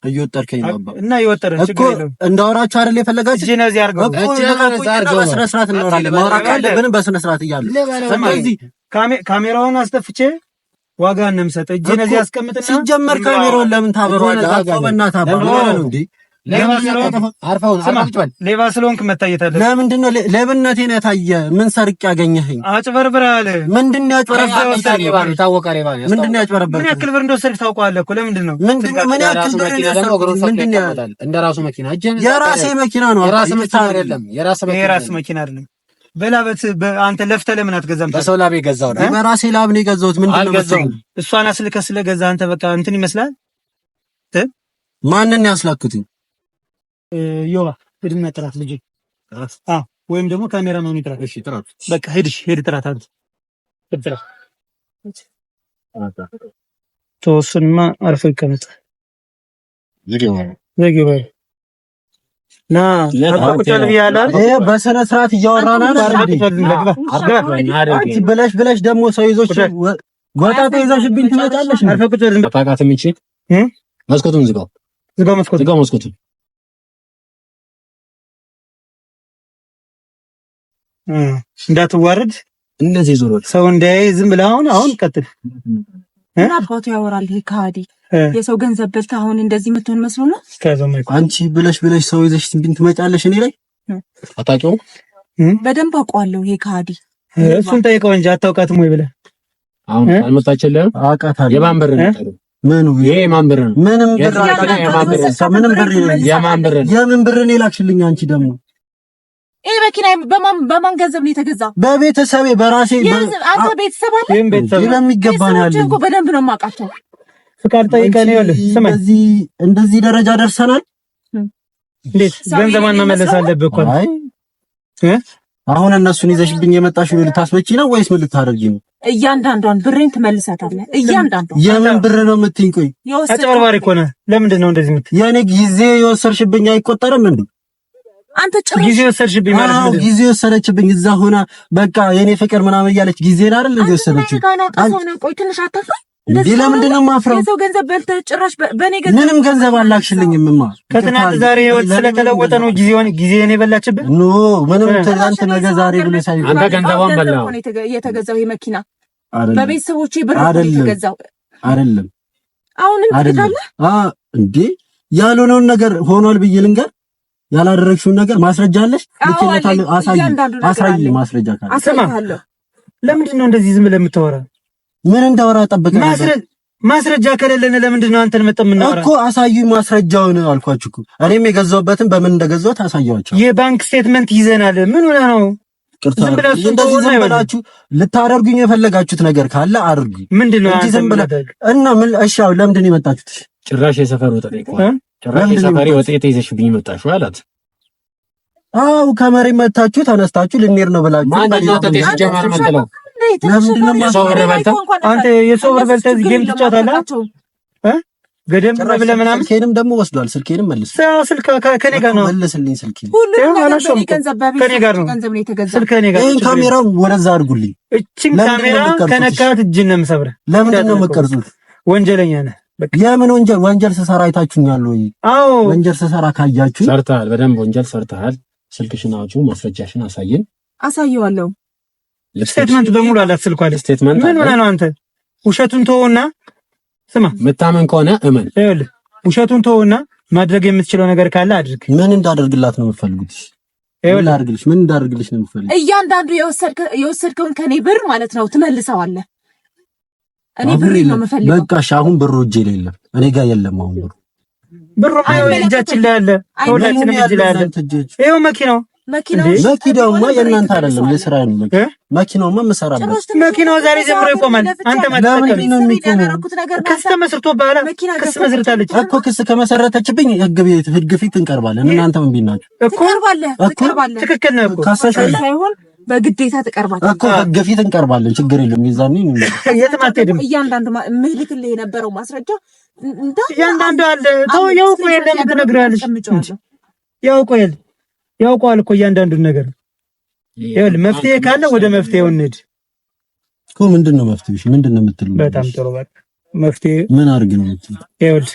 እየወጠርከኝ ነው አባ እና እየወጠረን ችግር የለውም። እንዳወራችሁ አይደል የፈለጋችሁ? እጄን እዚህ አድርገው እኮ በስነ ስርዓት እናወራለን። ማውራት ካለብን በስነ ስርዓት እያለ ስለዚህ ካሜራውን አስጠፍቼ ዋጋ እንምሰጥ። እጄን እዚህ አስቀምጥና ሲጀመር ካሜራውን ለምን ታበረዋለህ? አቆመና ታበረዋለህ ነው እንዴ? ሌባ ስለሆንክ መታየት አለ። ለምንድን ነው ሌብነቴን የታየ? ምን ሰርቅ ያገኘኸኝ? አጭበርብረሃል። ምንድን ነው ያጭበረብረሃል? ታወቀ ሌባ ነው። ምንድን ነው ያጭበረብረሃል? ምን ያክል ብር እንደወሰድክ ታውቀዋለህ እኮ። ለምንድን ነው ምን ያክል ብር እንደራሱ መኪና የራሴ መኪና ነው። የራስ መኪና አይደለም። በላበት አንተ ለፍተህ ለምን አትገዛም? በሰው ላብ የገዛው ነው። በራሴ ላብ ነው የገዛሁት። ምንድን ነው ገዛው? እሷን አስልከህ ስለገዛ አንተ በቃ እንትን ይመስላል። ማንን ያስላኩት? ዮባ ሂድና ጥራት ልጅ። አዎ ወይም ደግሞ ካሜራ ማን ይጥራት? እሺ ጥራት። በቃ ሂድ ጥራት አንተ ጥራት። ተወስንማ አርፎ ይቀመጥ። ዘግይባ ና አጥቁጫል ቢያላል። በሰነ ስርዓት እያወራና አይደል? ብለሽ ደግሞ ሰው ይዞሽ ጎጣ ይዘሽብኝ ትመጣለሽ። አርፈቁጫል ታቃተም እንጂ መስኮቱን ዝጋው። መስኮቱን እንዳትዋረድ። እነዚህ ዞሮች ሰው እንዳይ ዝም ብለህ አሁን ቀጥል። እና አባቱ ያወራል። ከሃዲ የሰው ገንዘብ በልተህ አሁን እንደዚህ የምትሆን መስሎ ነው? አንቺ ብለሽ ሰው ይዘሽ ትመጫለሽ እኔ ላይ አታውቂውም? በደንብ አውቀዋለሁ። ይሄ ከሃዲ እሱን ጠይቀው እንጂ አታውቃትም ወይ ብለህ አሁን አልመጣችልህም? አውቃታለሁ። የማን ብር ነው? ምኑ ይሄ የማን ብር ነው? ምንም ብር የምን ብር ነው የላክሽልኝ? አንቺ ደግሞ ይሄ መኪና በማን ገንዘብ ነው የተገዛው? በቤተሰቤ በራሴ። አንተ ቤተሰብ አለ? ለሚገባ ነው ያለኝ እኮ በደንብ ነው የማውቃቸው። ፍቃድ ጠይቀህ ነው ያለው። ስማ እንደዚህ ደረጃ ደርሰናል። እንዴት ገንዘቧን መመለስ አለብህ እኮ። አይ አሁን እነሱን ይዘሽብኝ የመጣሽው ልታስመጪ ነው ወይስ ምን ልታደርጊ ነው? እያንዳንዷን ብሬን ትመልሳታለህ። እያንዳንዷን የምን ብር ነው የምትይኝ? ቆይ አጭበርባሪ እኮ ነህ። ለምንድን ነው እንደዚህ የምትይኝ? የኔ ጊዜ የወሰድሽብኝ አይቆጠርም እንዴ? አንተ ጭራሽ ጊዜ ወሰድሽብኝ ማለት ነው። ጊዜ ወሰደችብኝ እዛ ሆና በቃ የኔ ፍቅር ምናምን እያለች ጊዜን አይደል እንዴ ወሰደችኝ? ቆይ ትንሽ አታፍራ እንዴ? ለምንድን ነው የማፍረው? የሰው ገንዘብ በልተህ ጭራሽ በኔ ገንዘብ ምንም ገንዘብ አላክሽልኝም። ከትናንት ዛሬ ህይወት ስለተለወጠ ነው ጊዜን የበላችብህ? ኖ ምንም ትናንት ነገ ዛሬ ብሎ ሳይሆን አንተ ገንዘቧን በላው። የተገዛው ይሄ መኪና በቤተሰቦቼ ብር ነው የተገዛው አይደለም። አሁን እንዴታለህ እንዴ? ያልሆነውን ነገር ሆኗል ብዬ ልንገር? ያላደረግሽውን ነገር ማስረጃ አለሽ? ልኬለታለሁ። አሳይ ማስረጃ ካለ አሳይሃለሁ። ለምንድን ነው እንደዚህ ዝም ብለህ የምታወራ? ምን እንዳወራ ጠብቀህ ማስረጃ ከሌለን ለምንድን ነው አንተን መጠን የምናወራ? እኮ አሳዩኝ ማስረጃውን አልኳችሁ እኮ። እኔም የገዛሁበትን በምን እንደገዛሁት አሳያችሁ። የባንክ ስቴትመንት ይዘናል። ምን ሆነህ ነው? እንደዚህ ዝም ብላችሁ ልታደርጉኝ የፈለጋችሁት ነገር ካለ አድርጉ። ምንድነው አንተ ዝም ብለህ እና ምን? እሺ አሁን ለምንድን ነው የመጣችሁት? ጭራሽ የሰፈሩ ተጠይቀዋል። ጭራሽ የሰፈሪ ወጤት ይዘሽብኝ መጣሽው አላት። አው ከመሬት መታችሁ ተነስታችሁ ልንሄድ ነው ብላችሁ ማንኛው ተጠይቀ ጀማር መጥለው ለምንድን ነው የሰው ብር በልተህ አንተ የሰው ብር በልተህ ጌም ትጫወታለህ? ገደም ብለህ ምናምን። ስልኬንም ደግሞ ወስዷል። ስልኬንም መልስ። ስልክ ከኔ ጋር ነው። መልስልኝ ስልኬን። ከኔ ጋር ነው። ስልክ ከኔ ጋር። ይሄን ካሜራው ወደዛ አድርጉልኝ። እቺን ካሜራ ከነካት እጅን ነው የምሰብርህ። ለምንድን ነው የምትቀርጹት? ወንጀለኛ ነህ። የምን ወንጀል ስሰራ አይታችሁኛል ወይ? አዎ ወንጀል ስሰራ ካያችሁ ሰርተሃል። በደንብ ወንጀል ሰርተሃል። ስልክሽን አውጪ፣ ማስረጃሽን አሳየን። አሳየዋለሁ። ስቴትመንት በሙሉ አላት ስልኳ ላይ። ስቴትመንት ምን ሆነህ ነው አንተ? ውሸቱን ተወውና ስማ፣ መታመን ከሆነ እመን። ይኸውልህ ውሸቱን ተወውና ማድረግ የምትችለው ነገር ካለ አድርግ። ምን እንዳደርግላት ነው የምትፈልጉት? ይኸውልህ ምን እንዳደርግልሽ ነው የምትፈልጉት? እያንዳንዱ የወሰድከውን ከኔ ብር ማለት ነው ትመልሰዋለህ። እኔ ብር ነው የምፈልገው። በቃ እሺ፣ አሁን ብሩ እጄ ላይ የለም፣ እኔ ጋር የለም። አሁን ብሩ ብሩ እጃችን ላይ አለ፣ ሁላችንም እጅ ላይ አለ። ይኸው መኪናውማ የእናንተ አይደለም፣ የሥራ ነው። መኪናውማ መሰራበት መኪናው ዛሬ ጀምሮ ይቆማል። አንተ ክስ ተመስርቶብሃል። ክስ መስርታለች እኮ። ክስ ከመሰረተችብኝ ህግ ፊት እንቀርባለን። እናንተ ምን ቢናችሁ እኮ ትክክል ነው እኮ ካሳሽ ሳይሆን በግዴታ ትቀርባለህ እኮ ህግ ፊት እንቀርባለን። ችግር የለም። ይዛኔ የትም አትሄድም። እያንዳንዱ ምልክልህ የነበረው ማስረጃ እያንዳንዱ አለ። ተው ያው እኮ የለም ትነግሪያለሽ። ያውቀዋል እኮ እያንዳንዱን ነገር። ይኸውልህ መፍትሄ ካለ ወደ መፍትሄው እንሂድ እኮ። ምንድነው መፍትሄሽ? ምንድነው የምትለው? በጣም ጥሩ። በቃ መፍትሄ ምን አድርግ ነው የምትለው? ይኸውልህ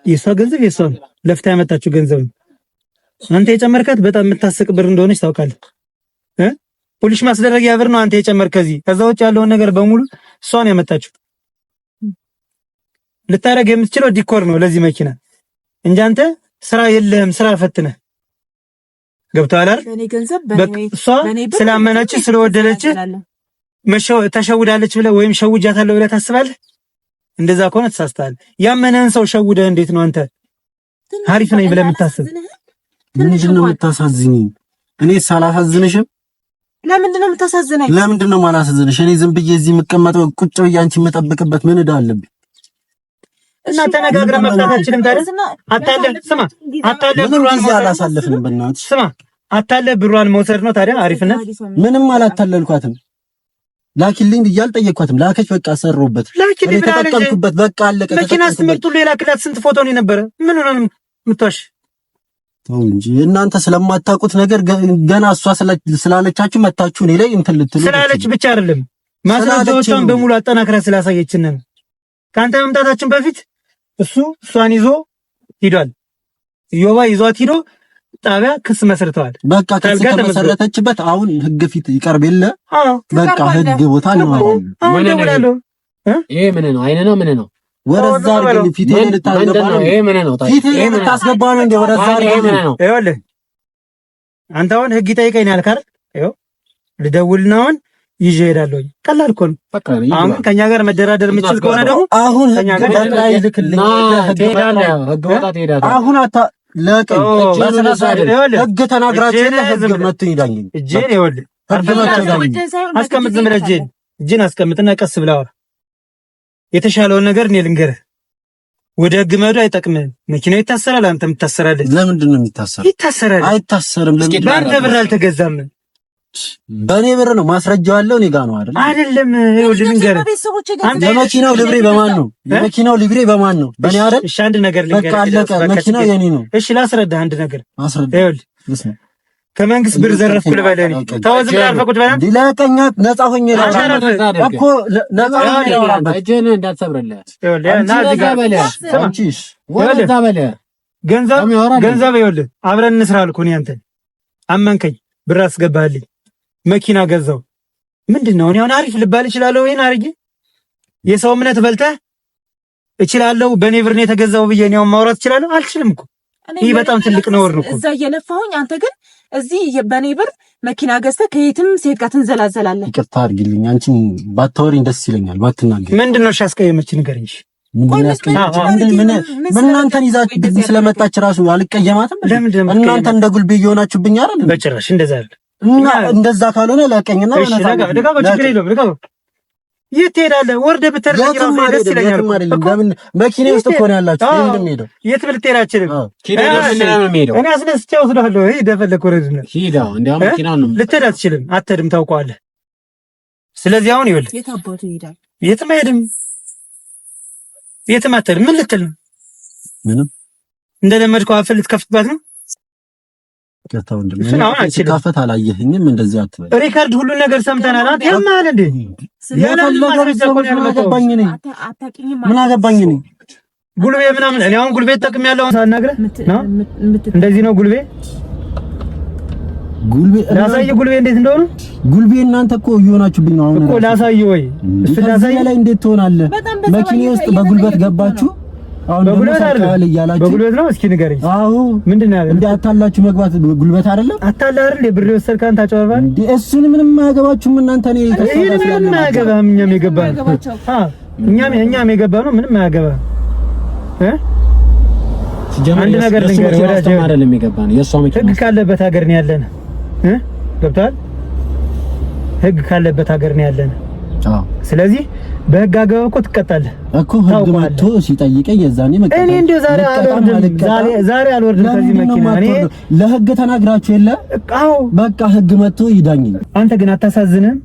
የእሷ ገንዘብ የእሷ ነው፣ ለፍታ ያመጣችው ገንዘብ ነው። አንተ የጨመርካት በጣም የምታስቅ ብር እንደሆነች ታውቃለህ። ፖሊሽ ማስደረጊያ ብር ነው አንተ የጨመርክ። ከዛ ውጭ ያለውን ነገር በሙሉ እሷ ነው ያመጣችው። ልታረግ የምትችለው ዲኮር ነው ለዚህ መኪና እንጂ አንተ ስራ የለህም። ስራ ፈትነህ ገብቶሃል አይደል? እሷ ስላመነች ስለወደደች ተሸውዳለች ብለህ ወይም ሸውጃታለሁ ብለህ ታስባለህ? እንደዛ ከሆነ ተሳስተሃል። ያመነህን ሰው ሸውደህ እንዴት ነው አንተ አሪፍ ነኝ ብለህ የምታስብ? ምንድን ነው የምታሳዝኝ? እኔ ሳላሳዝንሽም ለምንድን ነው የምታሳዝነኝ? ለምንድን ነው ማላሳዝንሽ? እኔ ዝም ብዬ እዚህ የምቀመጠው ቁጭ ብዬ አንቺ የምጠብቅበት ምን ዕዳ አለብኝ? እና ተነጋግረን መፍታታችንን ታዲያ አታለ ብሯን አላሳለፍንም። በእናትሽ ስማ፣ አታለ ብሯን መውሰድ ነው ታዲያ አሪፍነት? ምንም አላታለልኳትም። ላኪልኝ ብዬ አልጠየቅኳትም። ላከች፣ በቃ ሰሮበት እኔ ተጠቀምኩበት፣ በቃ አለቀ። መኪና ስትመርጡ ሌላ ክላት ስንት ፎቶ ነው የነበረ? ምን ሆነ ነው የምትዋሽ? ተው እንጂ እናንተ ስለማታውቁት ነገር ገና እሷ ስላለቻችሁ መታችሁ እኔ ላይ እንትን ልትሉ። ስላለች ብቻ አይደለም ማስረጃዎቿን በሙሉ አጠናክራ ስላሳየችን ነው። ካንተ መምጣታችን በፊት እሷን ይዞ ሂዷል። ዮባ ይዟት ሂዶ ጣቢያ ክስ መስርተዋል። በቃ ክስ ተመሰረተችበት። አሁን ህግ ፊት ይቀርብ የለ በቃ ህግ ቦታ ነው ማለት። ይሄ ምን ነው? አይነ ነው ምን ነው? ወረዛ አርገኝ ፊቴን ልታስገባ ነው። ይሄ ምን ነው? ፊቴን ልታስገባ ነው እንዴ? ወረዛ አርገኝ ምን ነው? ይኸውልህ አንተ አሁን ህግ ይጠይቀኝ ያልካር ይኸው ልደውልና አሁን ይዤ እሄዳለሁ። ቀላል እኮ ነው። አሁን ከኛ ጋር መደራደር የምችል ከሆነ ደግሞ አሁን ከኛ ጋር ላይ ልክልኝ ህግ ቦታ ትሄዳለህ። አሁን አታ ለቀኝ ህግ ተናግራችሁ ህግ መጥቶ ይዳኝ እጄን ይኸውልህ አስቀምጥ። ዝም ብለህ እጄን አስቀምጥና ቀስ ብለህ አውራ። የተሻለውን ነገር እኔ ልንገርህ። ወደ ህግ መሄዱ አይጠቅምህም። መኪናው ይታሰራል፣ አንተም ትታሰራለህ። ለምንድን ነው የሚታሰረው? ይታሰራል። አይታሰርም። ለምን? በአንተ ብር አልተገዛም። በእኔ ብር ነው። ማስረጃው ያለው እኔ ጋር ነው አይደል? አይደለም። ይኸውልህ ልንገርህ፣ የመኪናው ሊብሬ በማን ነው? የመኪናው ሊብሬ በማን ነው? በእኔ አይደል? እሺ አንድ ነገር ልንገርህ። በቃ አለቀ። መኪናው የኔ ነው። እሺ ላስረዳህ አንድ ነገር። ይኸውልህ ከመንግስት ብር ዘረፍኩ ልበልህ እኔ ተው፣ ዝም ብለህ አልፈቁት በላ ዲላቀኛ ነፃ ሆኜ ነው እኮ ነፃ ሆኜ ነው። እጄን እንዳትሰብርልህ። ይኸውልህ እና ዲጋበለ ሰምቺሽ ወለዛ በለ ገንዘብ ይኸውልህ አብረን እንስራ አልኩህ። እኔ አንተን አመንከኝ፣ ብር አስገባህልኝ፣ መኪና ገዛው። ምንድነው እኔ አሁን አሪፍ ልባል እችላለሁ ወይ? አርጊ የሰው እምነት በልተህ እችላለሁ በኔ ብር ነው የተገዛው ብዬ ነው ማውራት እችላለሁ? አልችልም እኮ። ይሄ በጣም ትልቅ ነውር ነው እኮ። እዛ እየለፋሁኝ አንተ ግን እዚህ በኔ ብር መኪና ገዝተህ ከየትም ሴት ጋር ትንዘላዘላለህ። ይቅርታ አድርጊልኝ። አንቺ ባታወሪኝ ደስ ይለኛል፣ ባትናገር። ምንድነው ያስቀየመች ንገረኝ። ምን እናንተን ይዛችሁ ግቢ ስለመጣች ራሱ አልቀየማትም። እናንተ እንደ ጉልቤ እየሆናችሁብኝ አይደል? በጭራሽ እንደዛ አይደል። እና እንደዛ ካልሆነ ላቀኝና ደጋ ችግር የለውም። ደጋ የት ትሄዳለህ? ወርደህ ብትርቀኝ ራሱ ደስ ይለኛል። ለምን መኪና ውስጥ እኮ ነው ያላችሁ? ምንድን ነው ሄደው የት ብልትሄድ አችልም። እኔ አስነስቼ እወስድሃለሁ። ይሄ ደፈለክ ወረድና ሂዳው እንዲያው መኪናው ነው ልትሄድ አትችልም። አትሄድም፣ ታውቀዋለህ። ስለዚህ አሁን ይኸውልህ የት አባቱ ይሄዳል? የትም አይሄድም። የትም አትሄድም። ምን ልትል ነው? ምንም እንደለመድከው አፍል ልትከፍትባት ነው። ከተው እንደምን ሲካፈት አላየህኝም? እንደዚህ አትበል። ሪካርድ ሁሉ ነገር ሰምተናል። አንተ ያማል እንዴ? ምን አገባኝ እኔ ጉልቤ ምናምን። እኔ አሁን ጉልቤ ተጠቅም ያለው ሳናግረህ ነው። እንደዚህ ነው ጉልቤ። ላሳየህ ጉልቤ እንዴት እንደሆነ። ጉልቤ እናንተ እኮ እየሆናችሁብኝ ነው አሁን እኮ። ላሳየህ ወይ እሱ ላሳየህ ላይ እንዴት ትሆናለህ? መኪና ውስጥ በጉልበት ገባችሁ። አሁን በጉልበት አይደል እያላችሁ በጉልበት ነው። እስኪ ንገረኝ። አዎ ምንድነው ያለ እንዴ? አታላችሁ መግባት ጉልበት አይደለም። አታላ አይደል የብር ወሰድካን ታጨዋባል እንዴ? እሱን ምንም አያገባችሁም እናንተ። ነው ምንም አያገባም። እኛም የገባ ነው። እኛም የገባ ነው። ምንም አያገባ አንድ ነገር ልንገርህ ወዳጅ አይደለም የገባን የእሷ መኪና ህግ ካለበት ሀገር ነው ያለን ገብቷል ህግ ካለበት ሀገር ነው ያለን ስለዚህ በህግ አግባብ እኮ ትቀጣለህ እኮ ህግ መጥቶ ሲጠይቀኝ የዛኔ መቀጣ እኔ እንደው ዛሬ አልወርድም ከዚህ መኪና እኔ ለህግ ተናግራችሁ የለ አዎ በቃ ህግ መጥቶ ይዳኝ አንተ ግን አታሳዝንም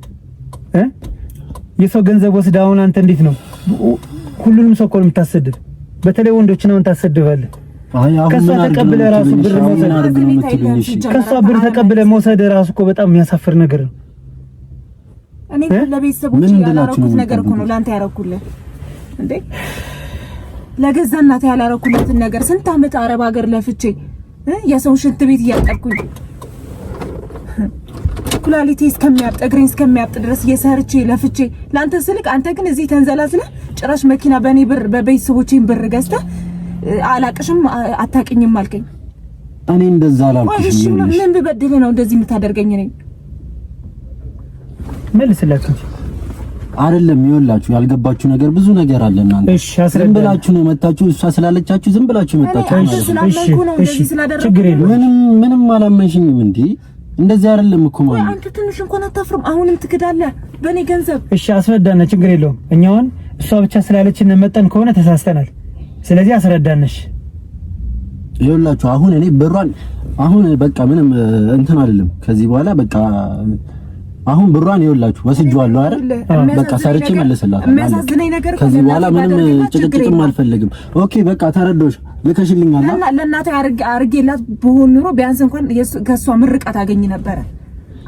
የሰው ገንዘብ ወስደህ አሁን አንተ እንዴት ነው ሁሉንም ሰው እኮ ነው የምታሰድብ በተለይ ወንዶችን አሁን ታሰድባለህ ከሷ ተቀብለህ ራሱ ብር መውሰድ ከሷ ብር ተቀብለህ መውሰድ ራሱ እኮ በጣም የሚያሳፍር ነገር ነው እኔ ለቤተሰቦች ያላረኩት ነገር እኮ ነው ላንተ ያረኩልህ እንዴ ለገዛ እናቴ ያላረኩለትን ነገር ስንት አመት አረብ ሀገር ለፍቼ የሰው ሽንት ቤት እያጠብኩኝ ኩላሊቴ እስከሚያብጥ እግሬን እስከሚያብጥ ድረስ እየሰርቼ ለፍቼ ላንተ ስልክ አንተ ግን እዚህ ተንዘላዝለህ ጭራሽ መኪና በኔ ብር በቤተሰቦቼን ብር ገዝተህ አላቅሽም አታቂኝም አልከኝ እኔ እንደዛ አላልኩሽም ምን ብበድል ነው እንደዚህ የምታደርገኝ ነኝ መልስላችሁ አይደለም ይወላችሁ ያልገባችሁ ነገር ብዙ ነገር አለ እናንተ እሺ ዝም ብላችሁ ነው መጣችሁ እሷ ስላለቻችሁ ዝም ብላችሁ መጣችሁ ችግር የለም ምንም አላመንሽኝም እንዴ እንደዚህ አይደለም እኮ ማለት አንተ ትንሽ እንኳን አታፍርም አሁንም ትክዳለህ በኔ ገንዘብ እሺ አስረዳና ችግር የለውም እኛውን እሷ ብቻ ስላለችን መጠን ከሆነ ተሳስተናል ስለዚህ አስረዳነሽ ይወላችሁ አሁን እኔ ብሯን አሁን በቃ ምንም እንትን አይደለም ከዚህ በኋላ በቃ አሁን ብሯን ይወላችሁ ወስጄዋለሁ አይደል በቃ ሰርቼ መልስላታለሁ የሚያሳዝነኝ ነገር ከዚህ በኋላ ምንም ጭቅጭቅም አልፈልግም ኦኬ በቃ ተረዶሽ ልከሽልኛል ለእናቴ አርጌላት በሆን ኑሮ ቢያንስ እንኳን ከሷ ምርቃት አገኝ ነበር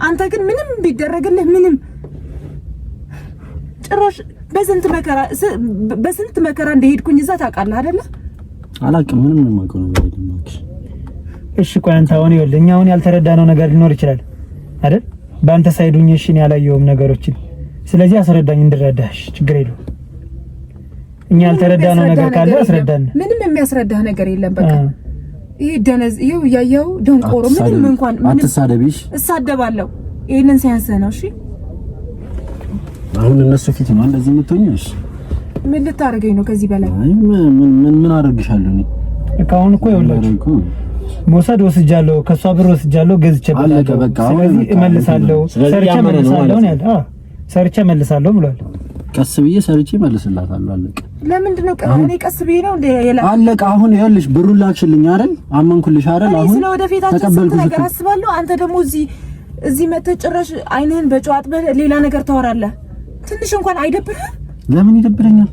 አንተ ግን ምንም ቢደረግልህ ምንም ጭራሽ በስንት መከራ እንደሄድኩኝ እዛ ታውቃለህ አይደለ አላውቅም ምንም የማውቀው ነገር የለም እሺ ቆይ አንተ አሁን ይኸውልህ እኛ አሁን ያልተረዳነው ነገር ሊኖር ይችላል አይደል በአንተ ሳይዱኝ እሺ ነው ያላየውም ነገሮችን ስለዚህ አስረዳኝ እንድረዳሽ ችግር የለውም እኛ ያልተረዳነው ነገር ካለ አስረዳን ምንም የሚያስረዳህ ነገር የለም በቃ ይሄ ደነዝ ይሄው ያየው ደንቆሮ ምንም እንኳን አትሳደቢሽ እሳደባለሁ ይሄንን ሳይንስ ነው እሺ አሁን እነሱ ፊት ነው እንደዚህ የምትሆኝሽ ምን ልታረገኝ ነው ከዚህ በላይ አይ ምን አደርግሻለሁ እኔ አሁን እኮ ይኸውላችሁ መውሰድ ወስጃለሁ ከሷ ብር ወስጃለሁ ገዝቼበታለሁ ስለዚህ እመልሳለሁ ሰርቼ እመልሳለሁ ብሏል ቀስ ብዬ ሰርቼ እመልስላታለሁ አለቀ ለምንድን ነው እኔ ቀስ ብዬ ነው እንደ አለቀ አሁን ይኸውልሽ ብሩን ላክሽልኝ አይደል አመንኩልሽ አይደል አሁን ስለወደፊታችን ስንት ነገር አስባለሁ አንተ ደግሞ እዚህ መተህ ጭራሽ አይንህን በጨው አጥበህ ሌላ ነገር ታወራለህ ትንሽ እንኳን አይደብርህም ለምን ይደብረኛል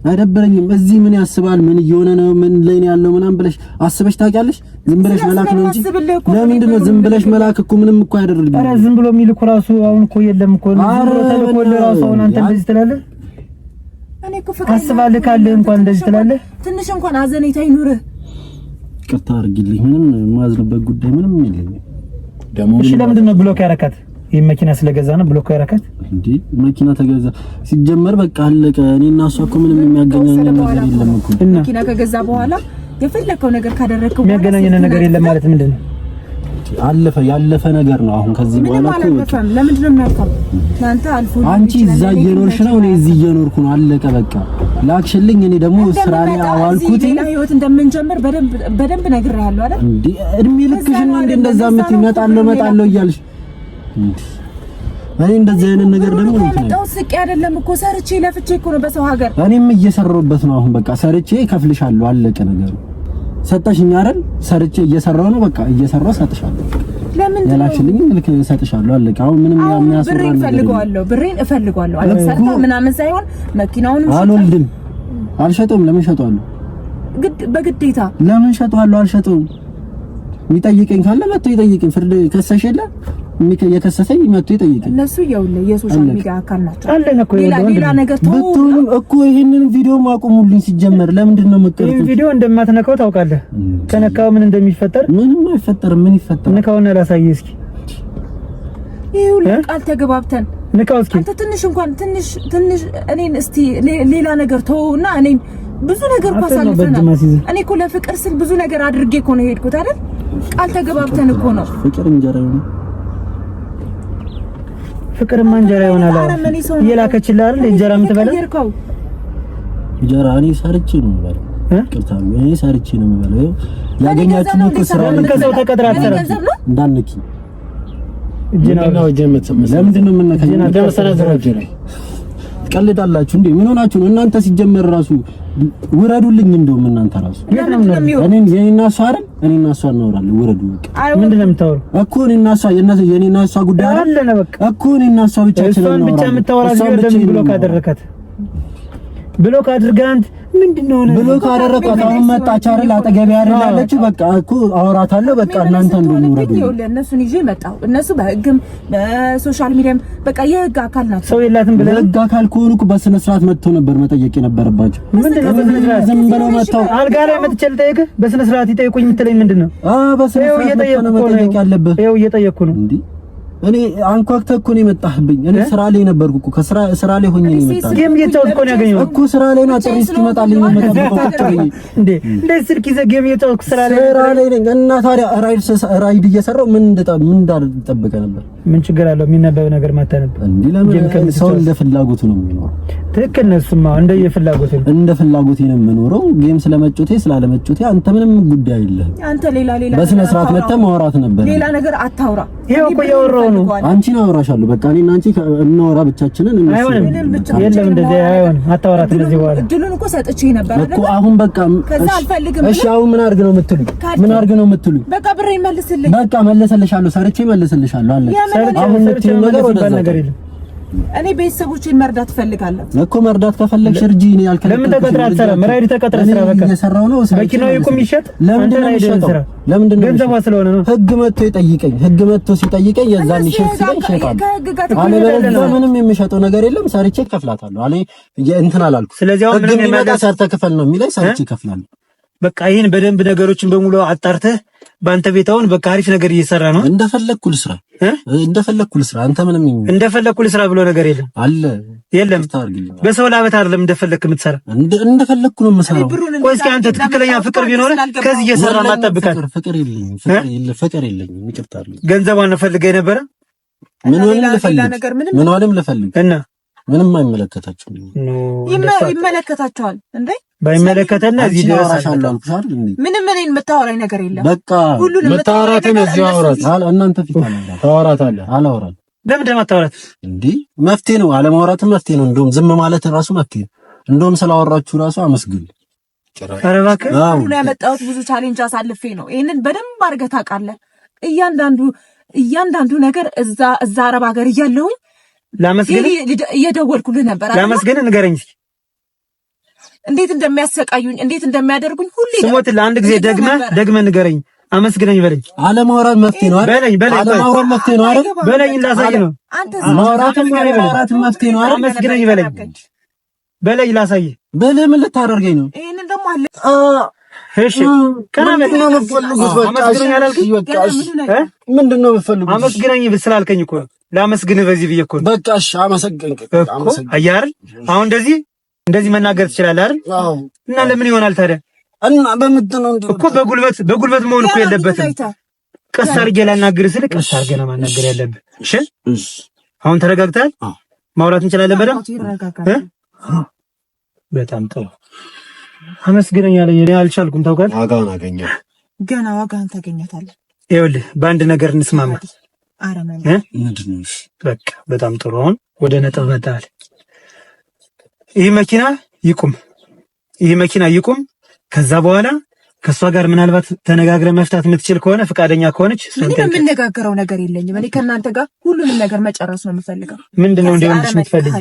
አይደብረኝም እዚህ ምን ያስባል ምን እየሆነ ነው ምን ላይ ነው ያለው ምናምን ብለሽ አስበሽ ታውቂያለሽ ዝም ብለሽ መላክ ነው እንጂ ለምንድን ነው ዝም ብለሽ መላክ እኮ ምንም እኮ አይደረግም ኧረ ዝም ብሎ የሚልኩ ራሱ አሁን እኮ የለም እኮ ተልኮ ለራሱ አሁን አንተ እንደዚህ ትላለህ እኔ እኮ ፍቅር አስባለህ ካለ እንኳን እንደዚህ ትላለህ ትንሽ እንኳን አዘኔታ ይኑርህ ቅርታ አድርጊልኝ ምንም ማዝነበት ጉዳይ ምንም የለኝም ደሞ እሺ ለምንድን ነው ብሎክ ያረካት ይሄ መኪና ስለገዛ ነው ብሎክ ያረካት እንዴ መኪና ተገዛ ሲጀመር በቃ አለቀ እኔና እሷ እኮ ምንም የሚያገናኘን ነገር የለም እኮ መኪና ከገዛ በኋላ የፈለከው ነገር ካደረግከው የሚያገናኘን ነገር የለም ማለት ምንድነው ያለፈ ነገር ነው አሁን ከዚህ በኋላ እኮ ለምንድን ነው የሚያልፈው አንተ አልፎ አንቺ እዛ እየኖርሽ ነው እኔ እዚህ እየኖርኩ ነው አለቀ በቃ ላክሽልኝ እኔ ደግሞ ስራ ላይ አዋልኩት ሌላ ህይወት እንደምንጀምር በደንብ ነግሬሃለሁ አይደል እንዴ እድሜ ልክሽን ነው እንደዛ እመጣለሁ እያልሽ እኔ እንደዚህ አይነት ነገር ደግሞ ነው ስቄ አይደለም እኮ ሰርቼ ለፍቼ እኮ ነው በሰው ሀገር እኔም እየሰራሁበት ነው አሁን በቃ ሰርቼ ከፍልሻለሁ አለቀ ነገሩ ሰጠሽኝ አይደል ሰርቼ እየሰራሁ ነው በቃ እየሰራሁ ሰጥሻለሁ ለምን ያላችልኝ ልክ ሰጥሻለሁ አለቀ አሁን ምንም የሚያስወራ ነገር ብሬን እፈልጋለሁ አልሰጣ ምናምን ሳይሆን መኪናውንም አልወልድም አልሸጠውም ለምን ሸጠዋለሁ በግዴታ ለምን ሸጠዋለሁ አልሸጠውም የሚጠይቀኝ ካለ መጥቶ ይጠይቀኝ ፍርድ ከሰሽ የለ የከሰሰኝ መጥቶ ይጠይቀኝ እነሱ ይኸውልህ የሶሻል ሚዲያ አካል ናቸው አለን እኮ ሌላ ነገር ብትሆንም እኮ ይሄንን ቪዲዮ ማቆሙልኝ ሲጀመር ለምንድን ነው የምትቀርጹት ይሄን ቪዲዮ እንደማትነካው ታውቃለህ ከነካው ምን እንደሚፈጠር ምንም አይፈጠርም ምን ይፈጠር ነካውና ላሳይ እስኪ ይኸውልህ ቃል ተገባብተን ነካው እስኪ አንተ ትንሽ እንኳን ትንሽ እኔን እስቲ ሌላ ነገር ተውና እኔን ብዙ ነገር ፓሳልፈና እኔ እኮ ለፍቅር ስል ብዙ ነገር አድርጌ እኮ ነው የሄድኩት አይደል ቃል ተገባብተን እኮ ነው ፍቅር እንጀራ ነው ፍቅር እንጀራ ይሆናል እየላከችልህ አይደል እንጀራ የምትበላ እንጀራ እኔ ሰርቼ ነው ማለት ቅርታ እኔ ሰርቼ ነው የምበለው። ያገኛችሁ ነው ስራ ከሰው ተቀጥራ አትሰራም እንዳንኪ እጅናው ለምንድን ነው የምነካኝ? ትቀልዳላችሁ እንዴ? ምን ሆናችሁ ነው እናንተ? ሲጀመር ራሱ ውረዱልኝ። እንደውም እናንተ ራሱ የኔና እሷ አይደል? እኔና እሷ እናወራለን። ውረዱ። ምንድን ነው የምታወራው እኮ? እኔና እሷ የኔና እሷ ጉዳይ አይደል እኮ? እኔና እሷ ብቻችን ነው። እሷን ብቻ የምታወራ ለምን ብሎ ካደረካት ብሎክ አድርገህ አንተ ምንድነው ነው ብሎክ አደረኳት። አሁን መጣች አይደል? አጠገቤ አይደል ያለችው? በቃ እኮ አወራታለሁ። በቃ እናንተ እንደምትረዱ እነሱን ይዤ መጣሁ። እነሱ በህግም በሶሻል ሚዲያም በቃ የህግ አካል ናቸው። ሰው የላትም ብለህ ህግ አካል ከሆኑ እኮ በስነ ስርዓት መጥተው ነበር መጠየቅ የነበረባቸው። ምንድነው ዝም ብለው መጣው? አልጋ ላይ መጥቼ ልጠይቅህ? በስነ ስርዓት ይጠይቁኝ የምትለኝ ምንድነው? በስነ ስርዓት መጠየቅ ያለብህ። ይኸው እየጠየቅኩ ነው እንዴ? እኔ አንኳክተህ እኮ ነው የመጣህብኝ። እኔ ስራ ላይ ነበርኩ እኮ ስራ ላይ ሆኜ ነው የመጣሁት። ጌም እየተጫወትኩ እኮ ነው ያገኘሁት እኮ ስራ ላይ ነው። ጥሪ እስኪመጣልኝ ነው የምጠብቀው እንዴ? እንደዚህ ስልክ ይዘህ ጌም እየተጫወትኩ ስራ ላይ ነኝ። እና ታዲያ ራይድ እየሰራሁ ምን እንዳልጠብቀ ነበር? ምን ችግር አለው? የሚነበብ ነገር ማታነብ እንዴ? ለምን ሰው እንደ ፍላጎቱ ነው የሚኖረው? ትክክል ነው። እሱማ እንደ ፍላጎቴ ነው የምኖረው። ጌም ስለመጮቴ ስላለመጮቴ አንተ ምንም ጉዳይ የለህም። አንተ ሌላ በስነ ስርዓት መተህ ማውራት ነበር። ሌላ ነገር አታውራ። ይሄው እኮ ያወራው ነው። አንቺን አወራሻለሁ። በቃ እኔና አንቺ እናወራ ብቻችንን። የለም እንደዚህ አይሆንም። አታወራት እንደዚህ በኋላ እድሉን እኮ ሰጥቼ ነበር እኮ አሁን በቃ ከዛ አልፈልግም። እሺ አሁን ምን አድርግ ነው የምትሉኝ? በቃ ብሬ መልስልኝ። በቃ መልስልሻለሁ፣ ሰርቼ መልስልሻለሁ አለ። አሁን የምትይው ነገር የለም። እኔ ቤተሰቦቼን መርዳት ፈልጋለሁ እኮ። መርዳት ከፈለግሽ እርጂ ነው ያልከኝ። ለምን ተቀጥረህ አትሰራም? ራይድ ተቀጥረህ ስራ። በቃ እየሰራሁ ነው። መኪናው ይቁም ይሸጥ። ለምንድን ነው የሚሸጠው? ገንዘቧ ስለሆነ ነው። ህግ መጥቶ ሲጠይቀኝ የዛን ይሸጥ ሲለኝ ይሸጣል። አለበለዚያ ምንም የሚሸጠው ነገር የለም። ሰርቼ እከፍላታለሁ አለ። እንትን አላልኩ። ስለዚህ አሁን ምንም የሚመጣ ሰርተህ ክፈል ነው የሚለኝ። ሰርቼ እከፍላለሁ። በቃ ይሄን በደንብ ነገሮችን በሙሉ አጣርተህ በአንተ ቤት አሁን በቃ አሪፍ ነገር እየሰራ ነው። እንደፈለኩ ልስራ። አንተ ምንም እንደፈለኩ ልስራ ብሎ ነገር የለም አለ። የለም በሰው ላበት አይደለም እንደፈለክ የምትሰራ። እንደፈለኩ ነው የምሰራው። ቆይ እስኪ አንተ ትክክለኛ ፍቅር ቢኖርህ ከዚህ እየሰራ ማጠብቃት። ፍቅር የለኝም። ይቅርታ አድርግልኝ። ገንዘቧን ነው ፈልገህ የነበረ። ምን ሆነም ልፈልግ እና ምንም አይመለከታችሁም። ይመለከታቸዋል እንዴ? ባይመለከተና እዚህ ድረስ አልኩሻል። ምንም እኔን የምታወራኝ ነገር የለም። በቃ የምታወራትን እዚህ አውራት። እናንተ ፊት ታወራታለህ። አላወራም። ለምን እንደማታወራት እንዴ? መፍትሄ ነው። አለማውራትም መፍትሄ ነው። እንደውም ዝም ማለት ራሱ መፍትሄ ነው። እንደውም ስላወራችሁ ራሱ አመስግን። ኧረ እባክህ ሁሉ ያመጣሁት ብዙ ቻሌንጅ አሳልፌ ነው። ይሄንን በደንብ አድርገህ ታውቃለህ። እያንዳንዱ ነገር እዛ አረብ ሀገር እያለሁኝ ላመስግን እየደወልኩልህ ነበር። ላመስግን ንገረኝ እንዴት እንደሚያሰቃዩኝ እንዴት እንደሚያደርጉኝ ሁሉ ስሞት ለአንድ ጊዜ ደግመህ ንገረኝ። አመስግነኝ በለኝ። አለማውራት መፍትሄ ነው አይደል? አለማውራት መፍትሄ ነው አይደል? በለኝ ላሳይ ነው። ማውራትም መፍትሄ ነው አይደል? አመስግነኝ በለኝ ላሳይ። በለኝ ምን ልታደርገኝ ነው? ይሄንን ደግሞ አለ። እሺ ከናመት ነው የምትፈልጉት? በቃ ምንድነው የምትፈልጉት? አመስግነኝ ስላልከኝ እኮ ላመስግንህ በዚህ ብዬሽ እኮ ነው። በቃ እሺ አመሰግንክ። አያር አሁን እንደዚህ መናገር ትችላለህ አይደል? እና ለምን ይሆናል ታዲያ? እና በምትነው እኮ በጉልበት መሆን እኮ የለበትም። ቀስ አድርጌ ላናግርህ ስልክ ቀስ አድርገህ ነው ማናገር ያለብህ። እሺ አሁን ተረጋግተሃል? ማውራት እንችላለን በደምብ። በጣም ጥሩ አመስግነኝ አለኝ። እኔ አልቻልኩም ታውቃለህ። ዋጋውን አገኘሁ። ገና ዋጋህን ታገኛታለህ። ይኸውልህ በአንድ ነገር እንስማማ። አረመን ምንድነው? በቃ በጣም ጥሩ። አሁን ወደ ነጥብ መጣል። ይህ መኪና ይቁም። ከዛ በኋላ ከሷ ጋር ምናልባት ተነጋግረ መፍታት የምትችል ከሆነ ፈቃደኛ ከሆነች ምንም የምነጋገረው ነገር የለኝም። እኔ ከእናንተ ጋር ሁሉንም ነገር መጨረስ ነው የምፈልገው። ምንድነው እንዲሆንልሽ የምትፈልጊ?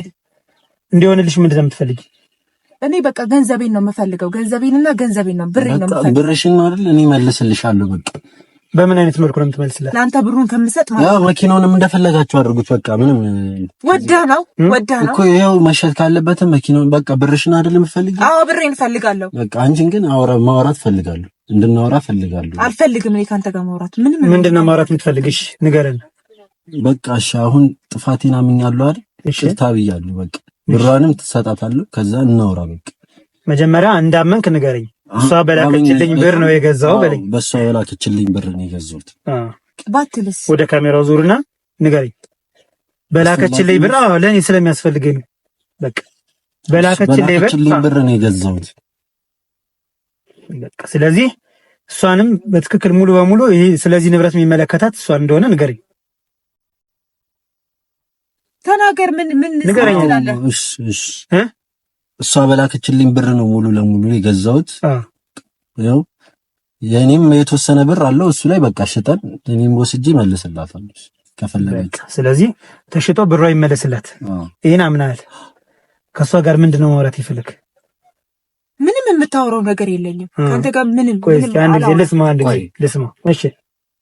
ምንድነው የምትፈልጊ? እኔ በቃ ገንዘቤን ነው የምፈልገው። ገንዘቤን ነው ብሬን ነው የምፈልገው። ብርሽን ነው አይደል? እኔ መልስልሻለሁ በቃ። በምን አይነት መልኩ ነው የምትመልስላት? ለአንተ ብሩን ከምሰጥ ማለት ነው። መኪናውንም እንደፈለጋችሁ አድርጉት በቃ። ምንም ወዳ ነው እኮ ይሄው መሸጥ ካለበት መኪናውን በቃ። ብርሽን አይደል የምፈልጊው? አዎ ብሬን እፈልጋለሁ በቃ። አንቺን ግን ማውራት ፈልጋለሁ፣ እንድናወራ ፈልጋለሁ። አልፈልግም እኔ ካንተ ጋር ማውራት። ምንድነው ማውራት የምትፈልግሽ? ንገረን በቃ። እሺ አሁን ጥፋቴን አምኛለሁ አይደል? ይቅርታ ብያለሁ በቃ። ብሯንም ትሰጣታለህ፣ ከዛ እናውራ በቃ። መጀመሪያ እንዳመንክ ንገረኝ። እሷ በላከችልኝ ብር ነው የገዛው በለኝ። በሷ በላከችልኝ ብር ነው የገዛሁት። ባትልስ ወደ ካሜራው ዙርና ንገረኝ። በላከችልኝ ብር ለኔ ስለሚያስፈልገኝ ነው በቃ። በላከችልኝ ብር ነው የገዛሁት። በቃ ስለዚህ እሷንም በትክክል ሙሉ በሙሉ ይሄ ስለዚህ ንብረት የሚመለከታት እሷን እንደሆነ ንገረኝ። ተናገር። ምን ንገረኝ። እሺ እሷ በላከችልኝ ብር ነው ሙሉ ለሙሉ የገዛሁት። ያው የኔም የተወሰነ ብር አለው እሱ ላይ በቃ ሽጠን እኔም ወስጄ መልስላታለሁ ከፈለገች። ስለዚህ ተሽጦ ብሯ ይመለስላት። ይሄን አምናል። ከሷ ጋር ምንድነው ማውራት ይፈልግ? ምንም የምታወራው ነገር የለኝም ካንተ ጋር ምንም። አንድ ጊዜ ልስማ። እሺ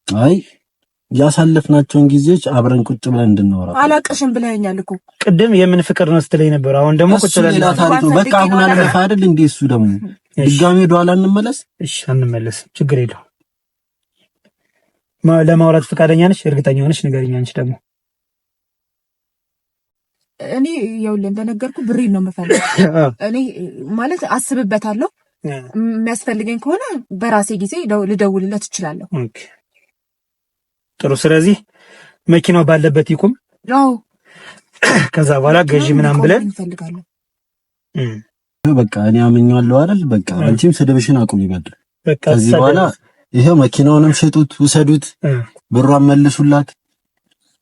አይ ያሳለፍናቸውን ጊዜዎች አብረን ቁጭ ብለን እንድናወራ አላቀሽም ብለኸኛል እኮ ቅድም። የምን ፍቅር ነው ስትለኝ ነበር። አሁን ደግሞ ቁጭ ብለን ሌላ ታሪክ ነው በቃ። አሁን አለፈ አይደል እንዴ? እሱ ደግሞ ድጋሜ ኋላ እንመለስ። እሺ አንመለስ፣ ችግር የለውም። ለማውራት ፈቃደኛ ነሽ? እርግጠኛ ነሽ? ንገሪኝ። አንቺ ደግሞ እኔ ይኸውልህ እንደነገርኩ ብሬን ነው የምፈልገው። እኔ ማለት አስብበታለሁ። የሚያስፈልገኝ ከሆነ በራሴ ጊዜ ልደውልለት እችላለሁ። ኦኬ ጥሩ። ስለዚህ መኪናው ባለበት ይቁም። አዎ ከዛ በኋላ ገዢ ምናምን ብለን እንፈልጋለን። በቃ እኔ አምኛለሁ አይደል? በቃ አንቺም ስድብሽን አቁም ይበል። በቃ ከዚህ በኋላ ይሄው መኪናውንም ሽጡት፣ ውሰዱት፣ ብሯን መልሱላት።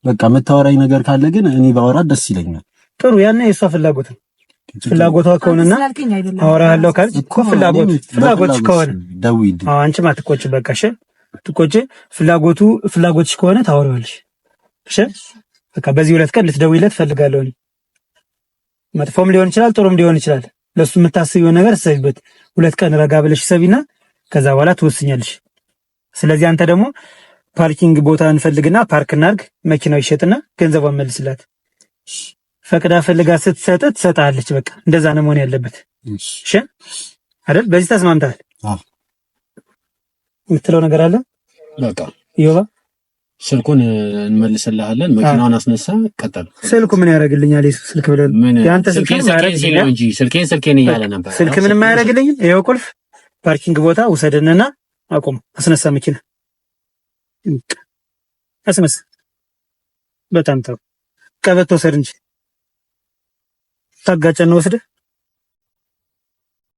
በቃ የምታወራኝ ነገር ካለ ግን እኔ ባወራት ደስ ይለኛል። ጥሩ። ያኔ የሷ ፍላጎት ነው። ፍላጎቷ ከሆነና አወራለሁ ካልሽ እኮ ፍላጎት ከሆነ ደውዪ። አንቺም አትቆጭ። በቃ እሺ ትቆጭ። ፍላጎትሽ ከሆነ ታወሪዋለሽ። እሺ በቃ በዚህ 2 ቀን ልትደውይለት ፈልጋለሁ። መጥፎም ሊሆን ይችላል፣ ጥሩም ሊሆን ይችላል። ለሱ የምታስቢው ነገር ሰይበት 2 ቀን ረጋ ብለሽ ሰቢና ከዛ በኋላ ትወስኛለሽ። ስለዚህ አንተ ደግሞ ፓርኪንግ ቦታ እንፈልግና ፓርክ እናርግ፣ መኪናው ይሸጥና ገንዘቧን መልስላት። ፈቅዳ ፈልጋ ስትሰጥ ትሰጣለች። በቃ እንደዛ ነው መሆን ያለበት። እሺ አይደል? በዚህ ተስማምታል? አዎ። የምትለው ነገር አለ? በቃ ይባ ስልኩን እንመልስልሃለን። መኪናውን አስነሳ፣ ቀጠል። ስልኩ ምን ያደርግልኛል? ስልክ ብለን ያንተ ስልክ ነው እንጂ ስልኬን እያለ ነበር። ስልክ ምንም አያደርግልኝም። ይሄው ቁልፍ ፓርኪንግ ቦታ ውሰድንና አቁም፣ አስነሳ መኪና አስነሳ። በጣም ተው፣ ቀበቶ ወሰድ እንጂ ታጋጨን ነው ወስደህ